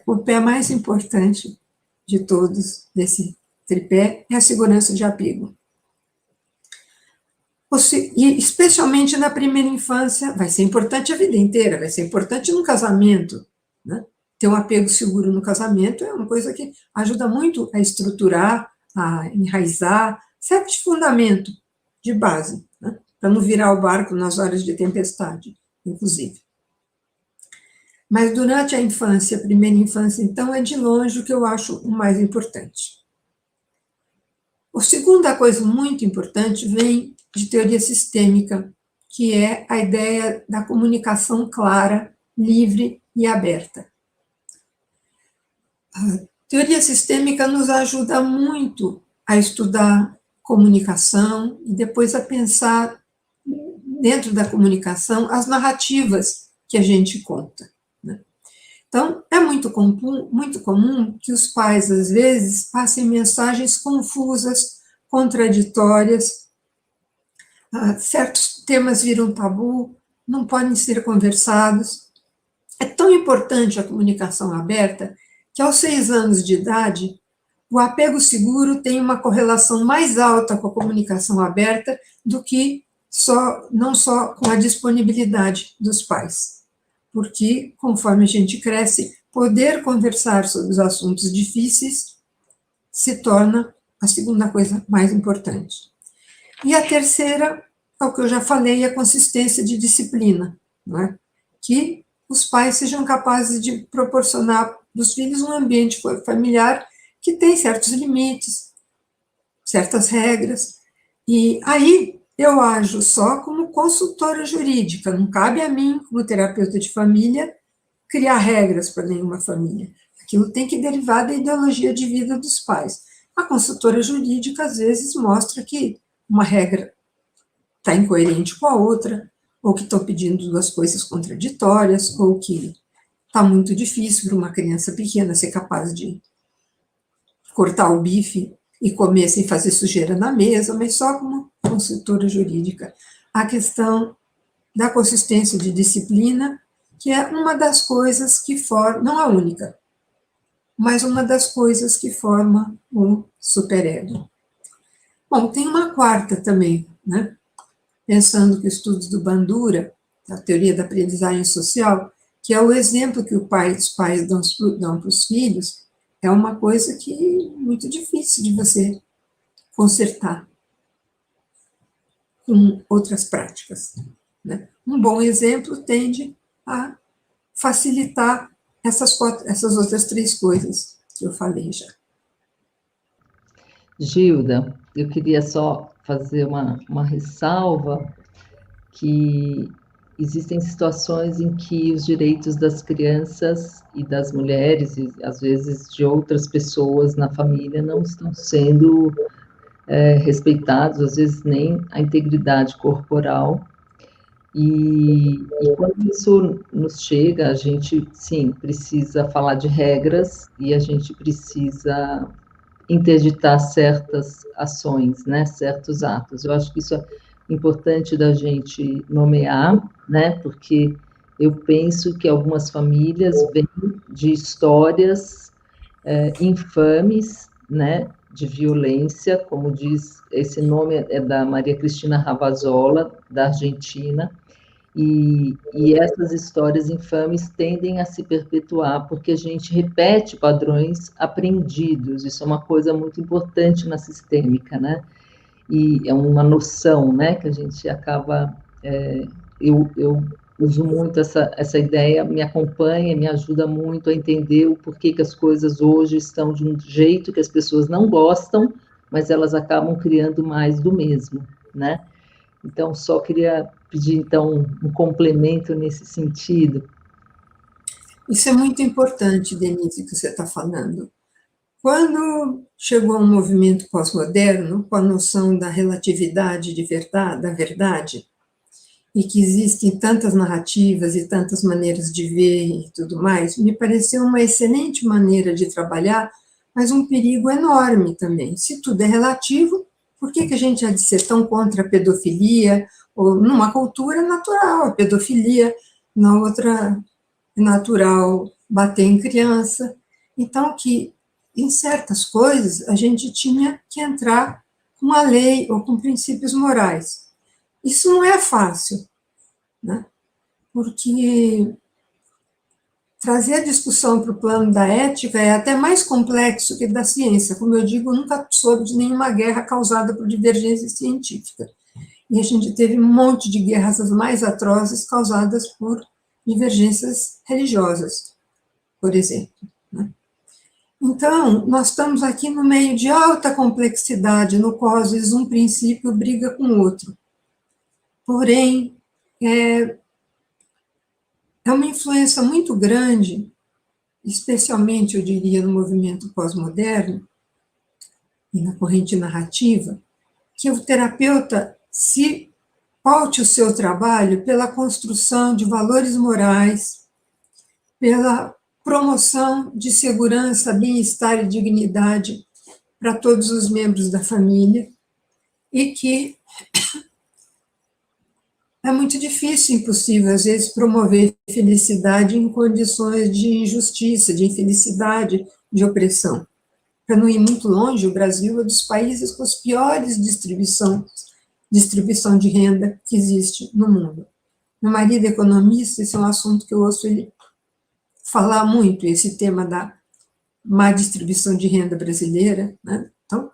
O pé mais importante de todos desse tripé é a segurança de apego. E especialmente na primeira infância, vai ser importante a vida inteira, vai ser importante no casamento, né? Ter um apego seguro no casamento é uma coisa que ajuda muito a estruturar, a enraizar, serve de fundamento, de base, né? Para não virar o barco nas horas de tempestade, inclusive. Mas durante a infância, a primeira infância, então, é de longe o que eu acho o mais importante. A segunda coisa muito importante vem de teoria sistêmica, que é a ideia da comunicação clara, livre e aberta. A teoria sistêmica nos ajuda muito a estudar comunicação e depois a pensar, dentro da comunicação, as narrativas que a gente conta, né? Então, é muito comum que os pais, às vezes, passem mensagens confusas, contraditórias, certos temas viram tabu, não podem ser conversados. É tão importante a comunicação aberta que, aos 6 anos de idade, o apego seguro tem uma correlação mais alta com a comunicação aberta do que não só com a disponibilidade dos pais. Porque, conforme a gente cresce, poder conversar sobre os assuntos difíceis se torna a segunda coisa mais importante. E a terceira, é o que eu já falei, a consistência de disciplina, não é? Que os pais sejam capazes de proporcionar para os filhos um ambiente familiar que tem certos limites, certas regras, e aí eu ajo só como consultora jurídica, não cabe a mim, como terapeuta de família, criar regras para nenhuma família. Aquilo tem que derivar da ideologia de vida dos pais. A consultora jurídica, às vezes, mostra que uma regra está incoerente com a outra, ou que estão pedindo duas coisas contraditórias, ou que está muito difícil para uma criança pequena ser capaz de cortar o bife e comer sem fazer sujeira na mesa, mas só como consultora jurídica. A questão da consistência de disciplina, que é uma das coisas que forma, não a única, mas uma das coisas que forma o superego. Bom, tem uma quarta também, né? Pensando que os estudos do Bandura, a teoria da aprendizagem social, que é o exemplo que os pais dão para os filhos, é uma coisa que é muito difícil de você consertar com outras práticas, né? Um bom exemplo tende a facilitar essas outras 3 coisas que eu falei já. Gilda, eu queria só fazer uma ressalva que existem situações em que os direitos das crianças e das mulheres, e às vezes de outras pessoas na família, não estão sendo respeitados, às vezes nem a integridade corporal. E quando isso nos chega, a gente, sim, precisa falar de regras e a gente precisa interditar certas ações, né, certos atos. Eu acho que isso é importante da gente nomear, né, porque eu penso que algumas famílias vêm de histórias infames, né, de violência, como diz, esse nome é da Maria Cristina Ravazzola, da Argentina, e essas histórias infames tendem a se perpetuar, porque a gente repete padrões aprendidos, isso é uma coisa muito importante na sistêmica, né? E é uma noção, né, que a gente acaba... eu uso muito essa ideia, me acompanha, me ajuda muito a entender o porquê que as coisas hoje estão de um jeito que as pessoas não gostam, mas elas acabam criando mais do mesmo, né? Então, só queria pedir, então, um complemento nesse sentido. Isso é muito importante, Denise, que você está falando. Quando chegou um movimento pós-moderno, com a noção da relatividade da verdade, e que existem tantas narrativas e tantas maneiras de ver e tudo mais, me pareceu uma excelente maneira de trabalhar, mas um perigo enorme também. Se tudo é relativo, por que a gente há de ser tão contra a pedofilia? Ou numa cultura natural, a pedofilia, na outra é natural bater em criança. Então, que em certas coisas a gente tinha que entrar com a lei ou com princípios morais. Isso não é fácil, né? Porque trazer a discussão para o plano da ética é até mais complexo que da ciência. Como eu digo, nunca soube de nenhuma guerra causada por divergência científica. E a gente teve um monte de guerras as mais atrozes causadas por divergências religiosas, por exemplo, né? Então, nós estamos aqui no meio de alta complexidade, no qual, às vezes, um princípio briga com o outro. Porém, é uma influência muito grande, especialmente, eu diria, no movimento pós-moderno e na corrente narrativa, que o terapeuta se paute o seu trabalho pela construção de valores morais, pela promoção de segurança, bem-estar e dignidade para todos os membros da família, e que é muito difícil, impossível, às vezes, promover felicidade em condições de injustiça, de infelicidade, de opressão. Para não ir muito longe, o Brasil é dos países com as piores distribuição de renda que existe no mundo. Meu marido é economista, esse é um assunto que eu ouço ele falar muito, esse tema da má distribuição de renda brasileira, né? Então,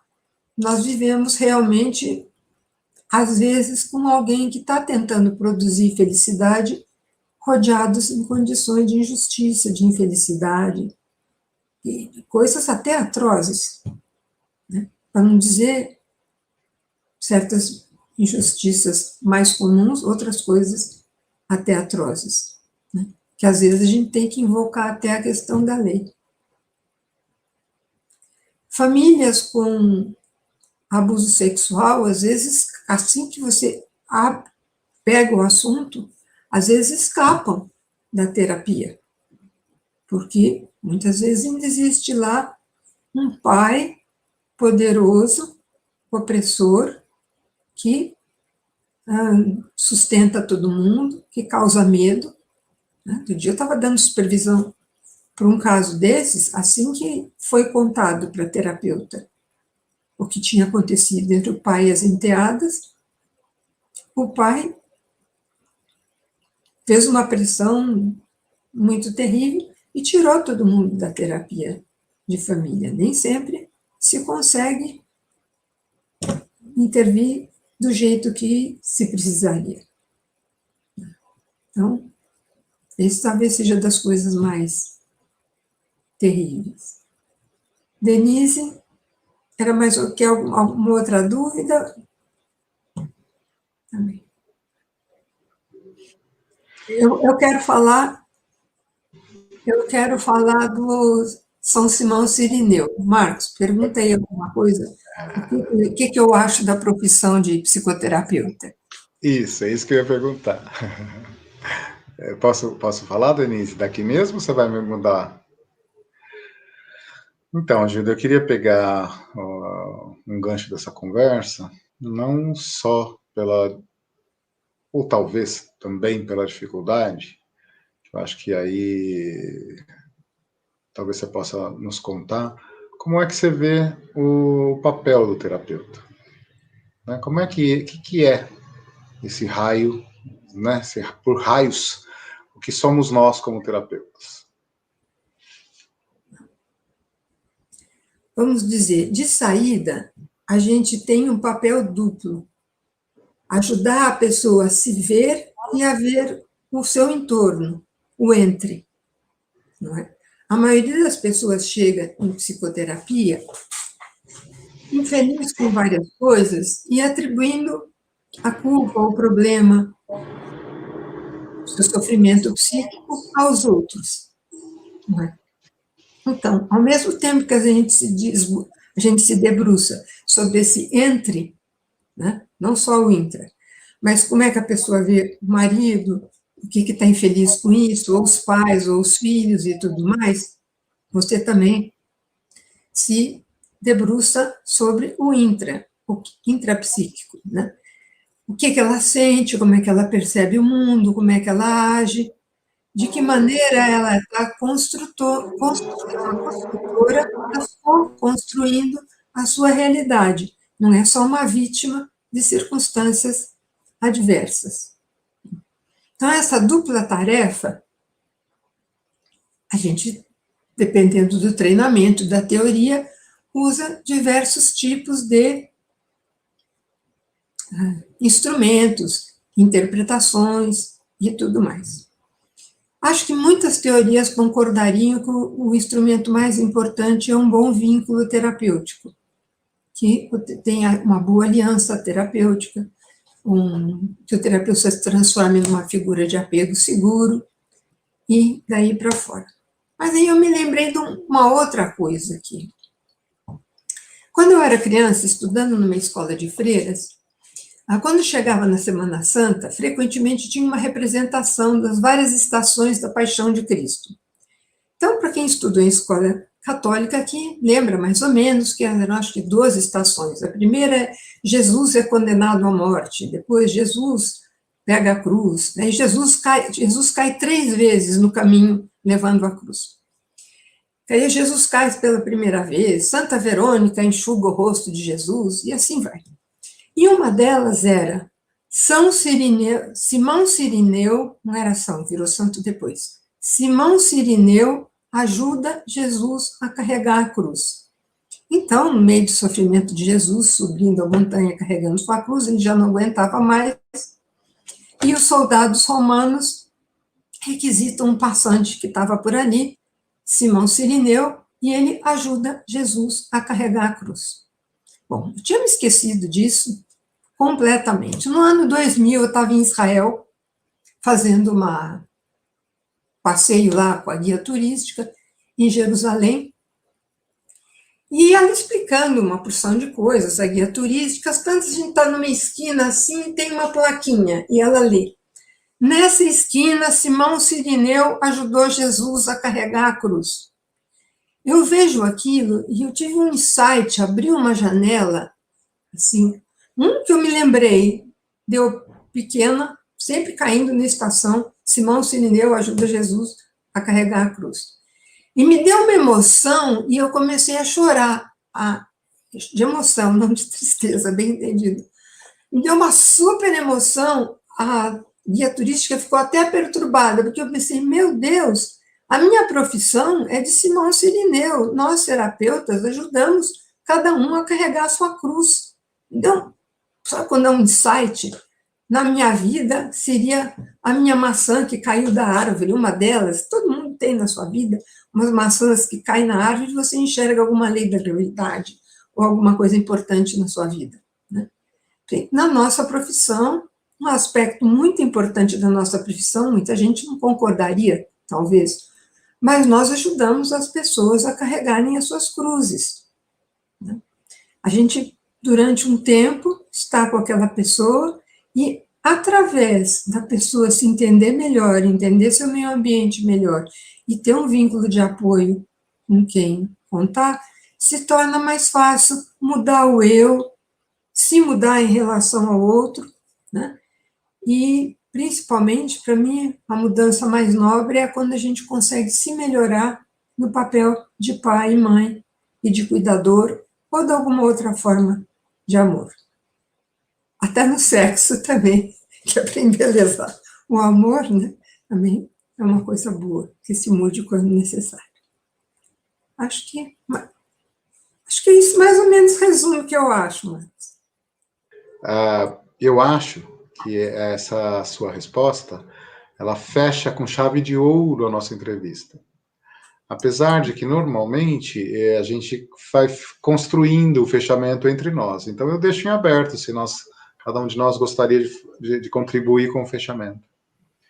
nós vivemos realmente, às vezes, com alguém que está tentando produzir felicidade, rodeados em condições de injustiça, de infelicidade, e coisas até atrozes, né? Para não dizer certas injustiças mais comuns, outras coisas até atrozes, né? Que às vezes a gente tem que invocar até a questão da lei. Famílias com abuso sexual, às vezes, assim que você pega o assunto, às vezes escapam da terapia, porque muitas vezes ainda existe lá um pai poderoso, opressor, que sustenta todo mundo, que causa medo. Outro dia eu estava dando supervisão para um caso desses, assim que foi contado para a terapeuta o que tinha acontecido entre o pai e as enteadas, o pai fez uma pressão muito terrível e tirou todo mundo da terapia de família. Nem sempre se consegue intervir do jeito que se precisaria. Então, esse talvez seja das coisas mais terríveis. Denise, era mais quer alguma outra dúvida? Também. Eu quero falar do São Simão Sirineu. Marcos, pergunta aí alguma coisa. O que eu acho da profissão de psicoterapeuta? Isso, é isso que eu ia perguntar. Posso falar, Denise, daqui mesmo ou você vai me mudar? Então, Gilda, eu queria pegar um gancho dessa conversa, não só ou talvez também pela dificuldade, eu acho que aí talvez você possa nos contar como é que você vê o papel do terapeuta, né? Como é que é esse raio, né? Por raios, o que somos nós como terapeutas? Vamos dizer, de saída, a gente tem um papel duplo: ajudar a pessoa a se ver e a ver o seu entorno, o entre, não é? A maioria das pessoas chega em psicoterapia infeliz com várias coisas e atribuindo a culpa, o problema, o seu sofrimento psíquico aos outros, não é? Então, ao mesmo tempo que a gente se debruça sobre esse entre, né? Não só o intra, mas como é que a pessoa vê o marido, o que está infeliz com isso, ou os pais, ou os filhos e tudo mais, você também se debruça sobre o intrapsíquico, né? O que ela sente, como é que ela percebe o mundo, como é que ela age, de que maneira ela está construtora, construindo a sua realidade. Não é só uma vítima de circunstâncias adversas. Então, essa dupla tarefa, a gente, dependendo do treinamento, da teoria, usa diversos tipos de instrumentos, interpretações e tudo mais. Acho que muitas teorias concordariam que o instrumento mais importante é um bom vínculo terapêutico, que tenha uma boa aliança terapêutica, que o terapeuta se transforme numa figura de apego seguro, e daí para fora. Mas aí eu me lembrei de uma outra coisa aqui. Quando eu era criança, estudando numa escola de freiras, quando chegava na Semana Santa, frequentemente tinha uma representação das várias estações da Paixão de Cristo. Então, para quem estudou em escola católica aqui, lembra mais ou menos que eram, acho que, 12 estações. A primeira é Jesus é condenado à morte, depois Jesus pega a cruz, né? E Jesus cai 3 vezes no caminho levando a cruz. Aí Jesus cai pela primeira vez, Santa Verônica enxuga o rosto de Jesus, e assim vai. E uma delas era Simão Cirineu, não era São, virou santo depois. Simão Cirineu ajuda Jesus a carregar a cruz. Então, no meio do sofrimento de Jesus, subindo a montanha carregando sua cruz, ele já não aguentava mais, e os soldados romanos requisitam um passante que estava por ali, Simão Cirineu, e ele ajuda Jesus a carregar a cruz. Bom, eu tinha me esquecido disso completamente. No ano 2000, eu estava em Israel, fazendo um passeio lá com a guia turística, em Jerusalém, e ela explicando uma porção de coisas, a guia turística, quando a gente está numa esquina assim, tem uma plaquinha, e ela lê: nessa esquina, Simão Cirineu ajudou Jesus a carregar a cruz. Eu vejo aquilo e eu tive um insight, abri uma janela, assim, que eu me lembrei, deu pequena, sempre caindo na estação, Simão Cirineu ajuda Jesus a carregar a cruz. E me deu uma emoção e eu comecei a chorar, de emoção, não de tristeza, bem entendido. Me deu uma super emoção, a guia turística ficou até perturbada, porque eu pensei, meu Deus, a minha profissão é de Simão Cirineu, nós terapeutas ajudamos cada um a carregar a sua cruz. Então, só quando é um insight, na minha vida seria a minha maçã que caiu da árvore, uma delas, todo mundo tem na sua vida, umas maçãs que caem na árvore e você enxerga alguma lei da gravidade, ou alguma coisa importante na sua vida, né? Na nossa profissão, um aspecto muito importante da nossa profissão, muita gente não concordaria, talvez, mas nós ajudamos as pessoas a carregarem as suas cruzes, né? A gente, durante um tempo, está com aquela pessoa e, através da pessoa se entender melhor, entender seu meio ambiente melhor e ter um vínculo de apoio com quem contar, se torna mais fácil mudar o eu, se mudar em relação ao outro, né? E, principalmente, para mim, a mudança mais nobre é quando a gente consegue se melhorar no papel de pai e mãe, e de cuidador, ou de alguma outra forma de amor. Até no sexo também, que é para embelezar. O amor, né, também é uma coisa boa, que se mude quando necessário. Acho que isso mais ou menos resume o que eu acho, Marcos. Eu acho que essa sua resposta, ela fecha com chave de ouro a nossa entrevista. Apesar de que, normalmente, a gente vai construindo o fechamento entre nós. Então, eu deixo em aberto se cada um de nós gostaria de contribuir com o fechamento.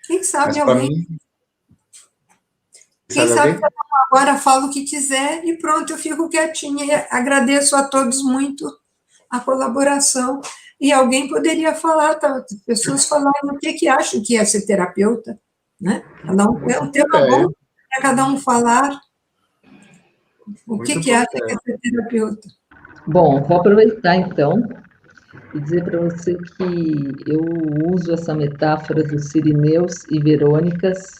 Quem sabe Mas, para alguém... mim... Quem sabe cada um agora fala o que quiser e pronto, eu fico quietinha. E agradeço a todos muito a colaboração. E alguém poderia falar, pessoas falaram o que acham que é ser terapeuta, né? É um tema bom para cada um falar o que acha que é ser terapeuta. Bom, vou aproveitar então e dizer para você que eu uso essa metáfora dos Cirineus e Verônicas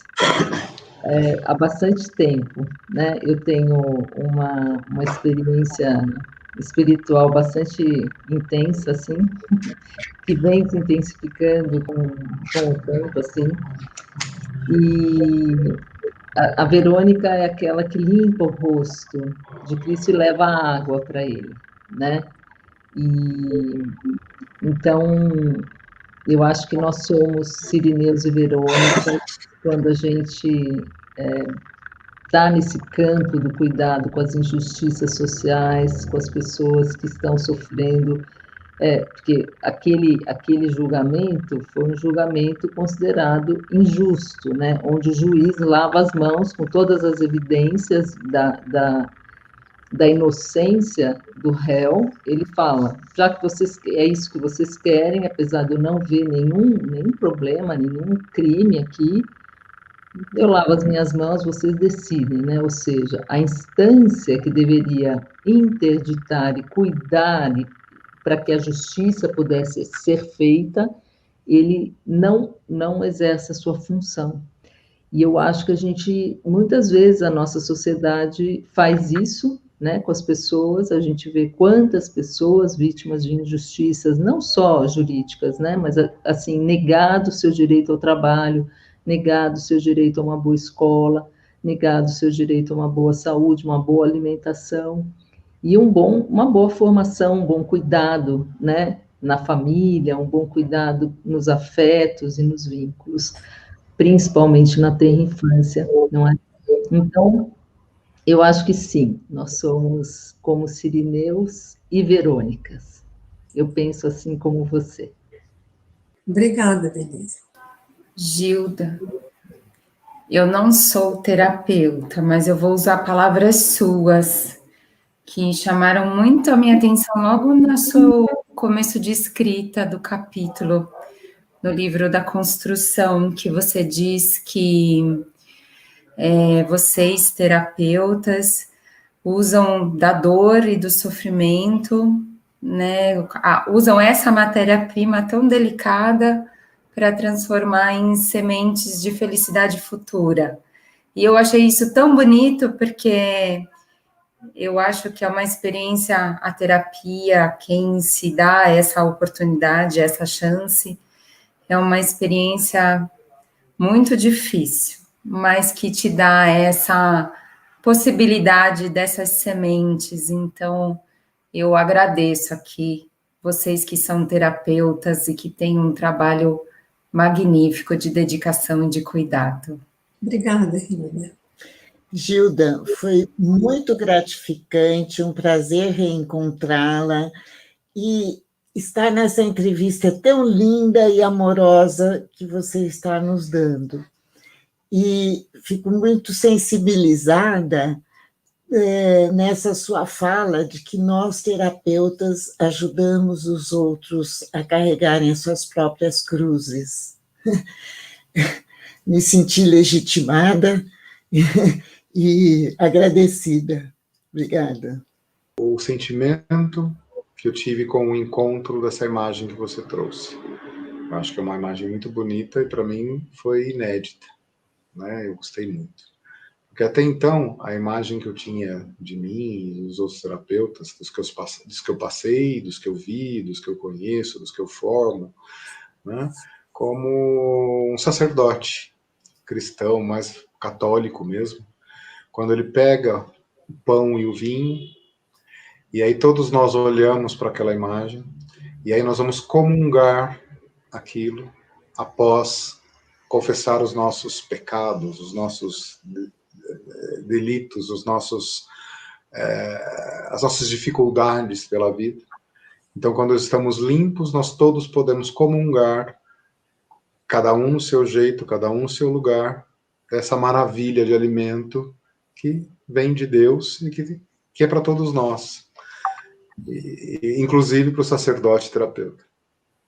há bastante tempo, né? Eu tenho uma experiência espiritual bastante intensa, assim, que vem se intensificando com o tempo, assim, e a Verônica é aquela que limpa o rosto de Cristo e leva a água para ele, né? E então eu acho que nós somos Cirineus e Verônica quando a gente está nesse campo do cuidado com as injustiças sociais, com as pessoas que estão sofrendo, porque aquele julgamento foi um julgamento considerado injusto, né? Onde o juiz lava as mãos com todas as evidências da inocência do réu. Ele fala, já que é isso que vocês querem, apesar de eu não ver nenhum problema, nenhum crime aqui, eu lavo as minhas mãos, vocês decidem, né? Ou seja, a instância que deveria interditar e cuidar para que a justiça pudesse ser feita, ele não exerce a sua função. E eu acho que a gente, muitas vezes, a nossa sociedade faz isso, né, com as pessoas. A gente vê quantas pessoas vítimas de injustiças, não só jurídicas, né, mas, assim, negado o seu direito ao trabalho, negado o seu direito a uma boa escola, negado o seu direito a uma boa saúde, uma boa alimentação, e uma boa formação, um bom cuidado, né, na família, um bom cuidado nos afetos e nos vínculos, principalmente na tenra infância, não é? Então, eu acho que sim, nós somos como Cirineus e Verônicas. Eu penso assim como você. Obrigada, Denise. Gilda, eu não sou terapeuta, mas eu vou usar palavras suas que chamaram muito a minha atenção logo no seu começo de escrita do capítulo, no livro da construção, que você diz que vocês, terapeutas, usam da dor e do sofrimento, né, usam essa matéria-prima tão delicada para transformar em sementes de felicidade futura. E eu achei isso tão bonito, porque eu acho que é uma experiência, a terapia, quem se dá essa oportunidade, essa chance, é uma experiência muito difícil, mas que te dá essa possibilidade dessas sementes. Então, eu agradeço aqui vocês que são terapeutas e que têm um trabalho magnífico de dedicação e de cuidado. Obrigada, Hilda. Gilda, foi muito gratificante, um prazer reencontrá-la e estar nessa entrevista tão linda e amorosa que você está nos dando. E fico muito sensibilizada nessa sua fala de que nós, terapeutas, ajudamos os outros a carregarem as suas próprias cruzes. Me senti legitimada e agradecida. Obrigada. O sentimento que eu tive com o encontro dessa imagem que você trouxe. Eu acho que é uma imagem muito bonita e, para mim, foi inédita, né? Eu gostei muito. Porque até então, a imagem que eu tinha de mim e dos outros terapeutas, dos que eu passei, dos que eu vi, dos que eu conheço, dos que eu formo, né? Como um sacerdote cristão, mais católico mesmo, quando ele pega o pão e o vinho, e aí todos nós olhamos para aquela imagem, e aí nós vamos comungar aquilo após confessar os nossos pecados, os nossos delitos, as nossas dificuldades pela vida. Então, quando estamos limpos, nós todos podemos comungar, cada um no seu jeito, cada um no seu lugar, dessa maravilha de alimento que vem de Deus e que é para todos nós, inclusive para o sacerdote terapeuta.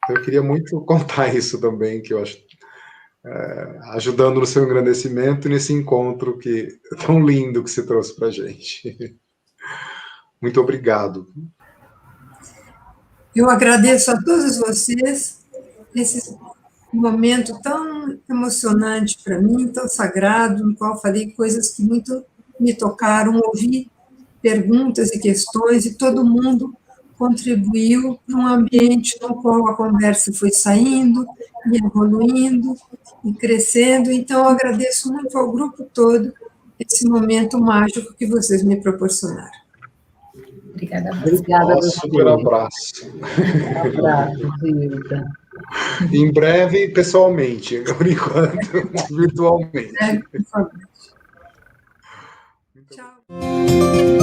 Então, eu queria muito contar isso também, que eu acho, ajudando no seu engrandecimento e nesse encontro que é tão lindo que você trouxe para a gente. Muito obrigado. Eu agradeço a todos vocês esse momento tão emocionante para mim, tão sagrado, no qual falei coisas que muito me tocaram, ouvi perguntas e questões, e todo mundo contribuiu para um ambiente no qual a conversa foi saindo, e evoluindo, e crescendo. Então, eu agradeço muito ao grupo todo esse momento mágico que vocês me proporcionaram. Obrigada. Obrigada. Super abraço. Um abraço, Gilda. Em breve, pessoalmente, por enquanto, virtualmente. Por favor. Tchau.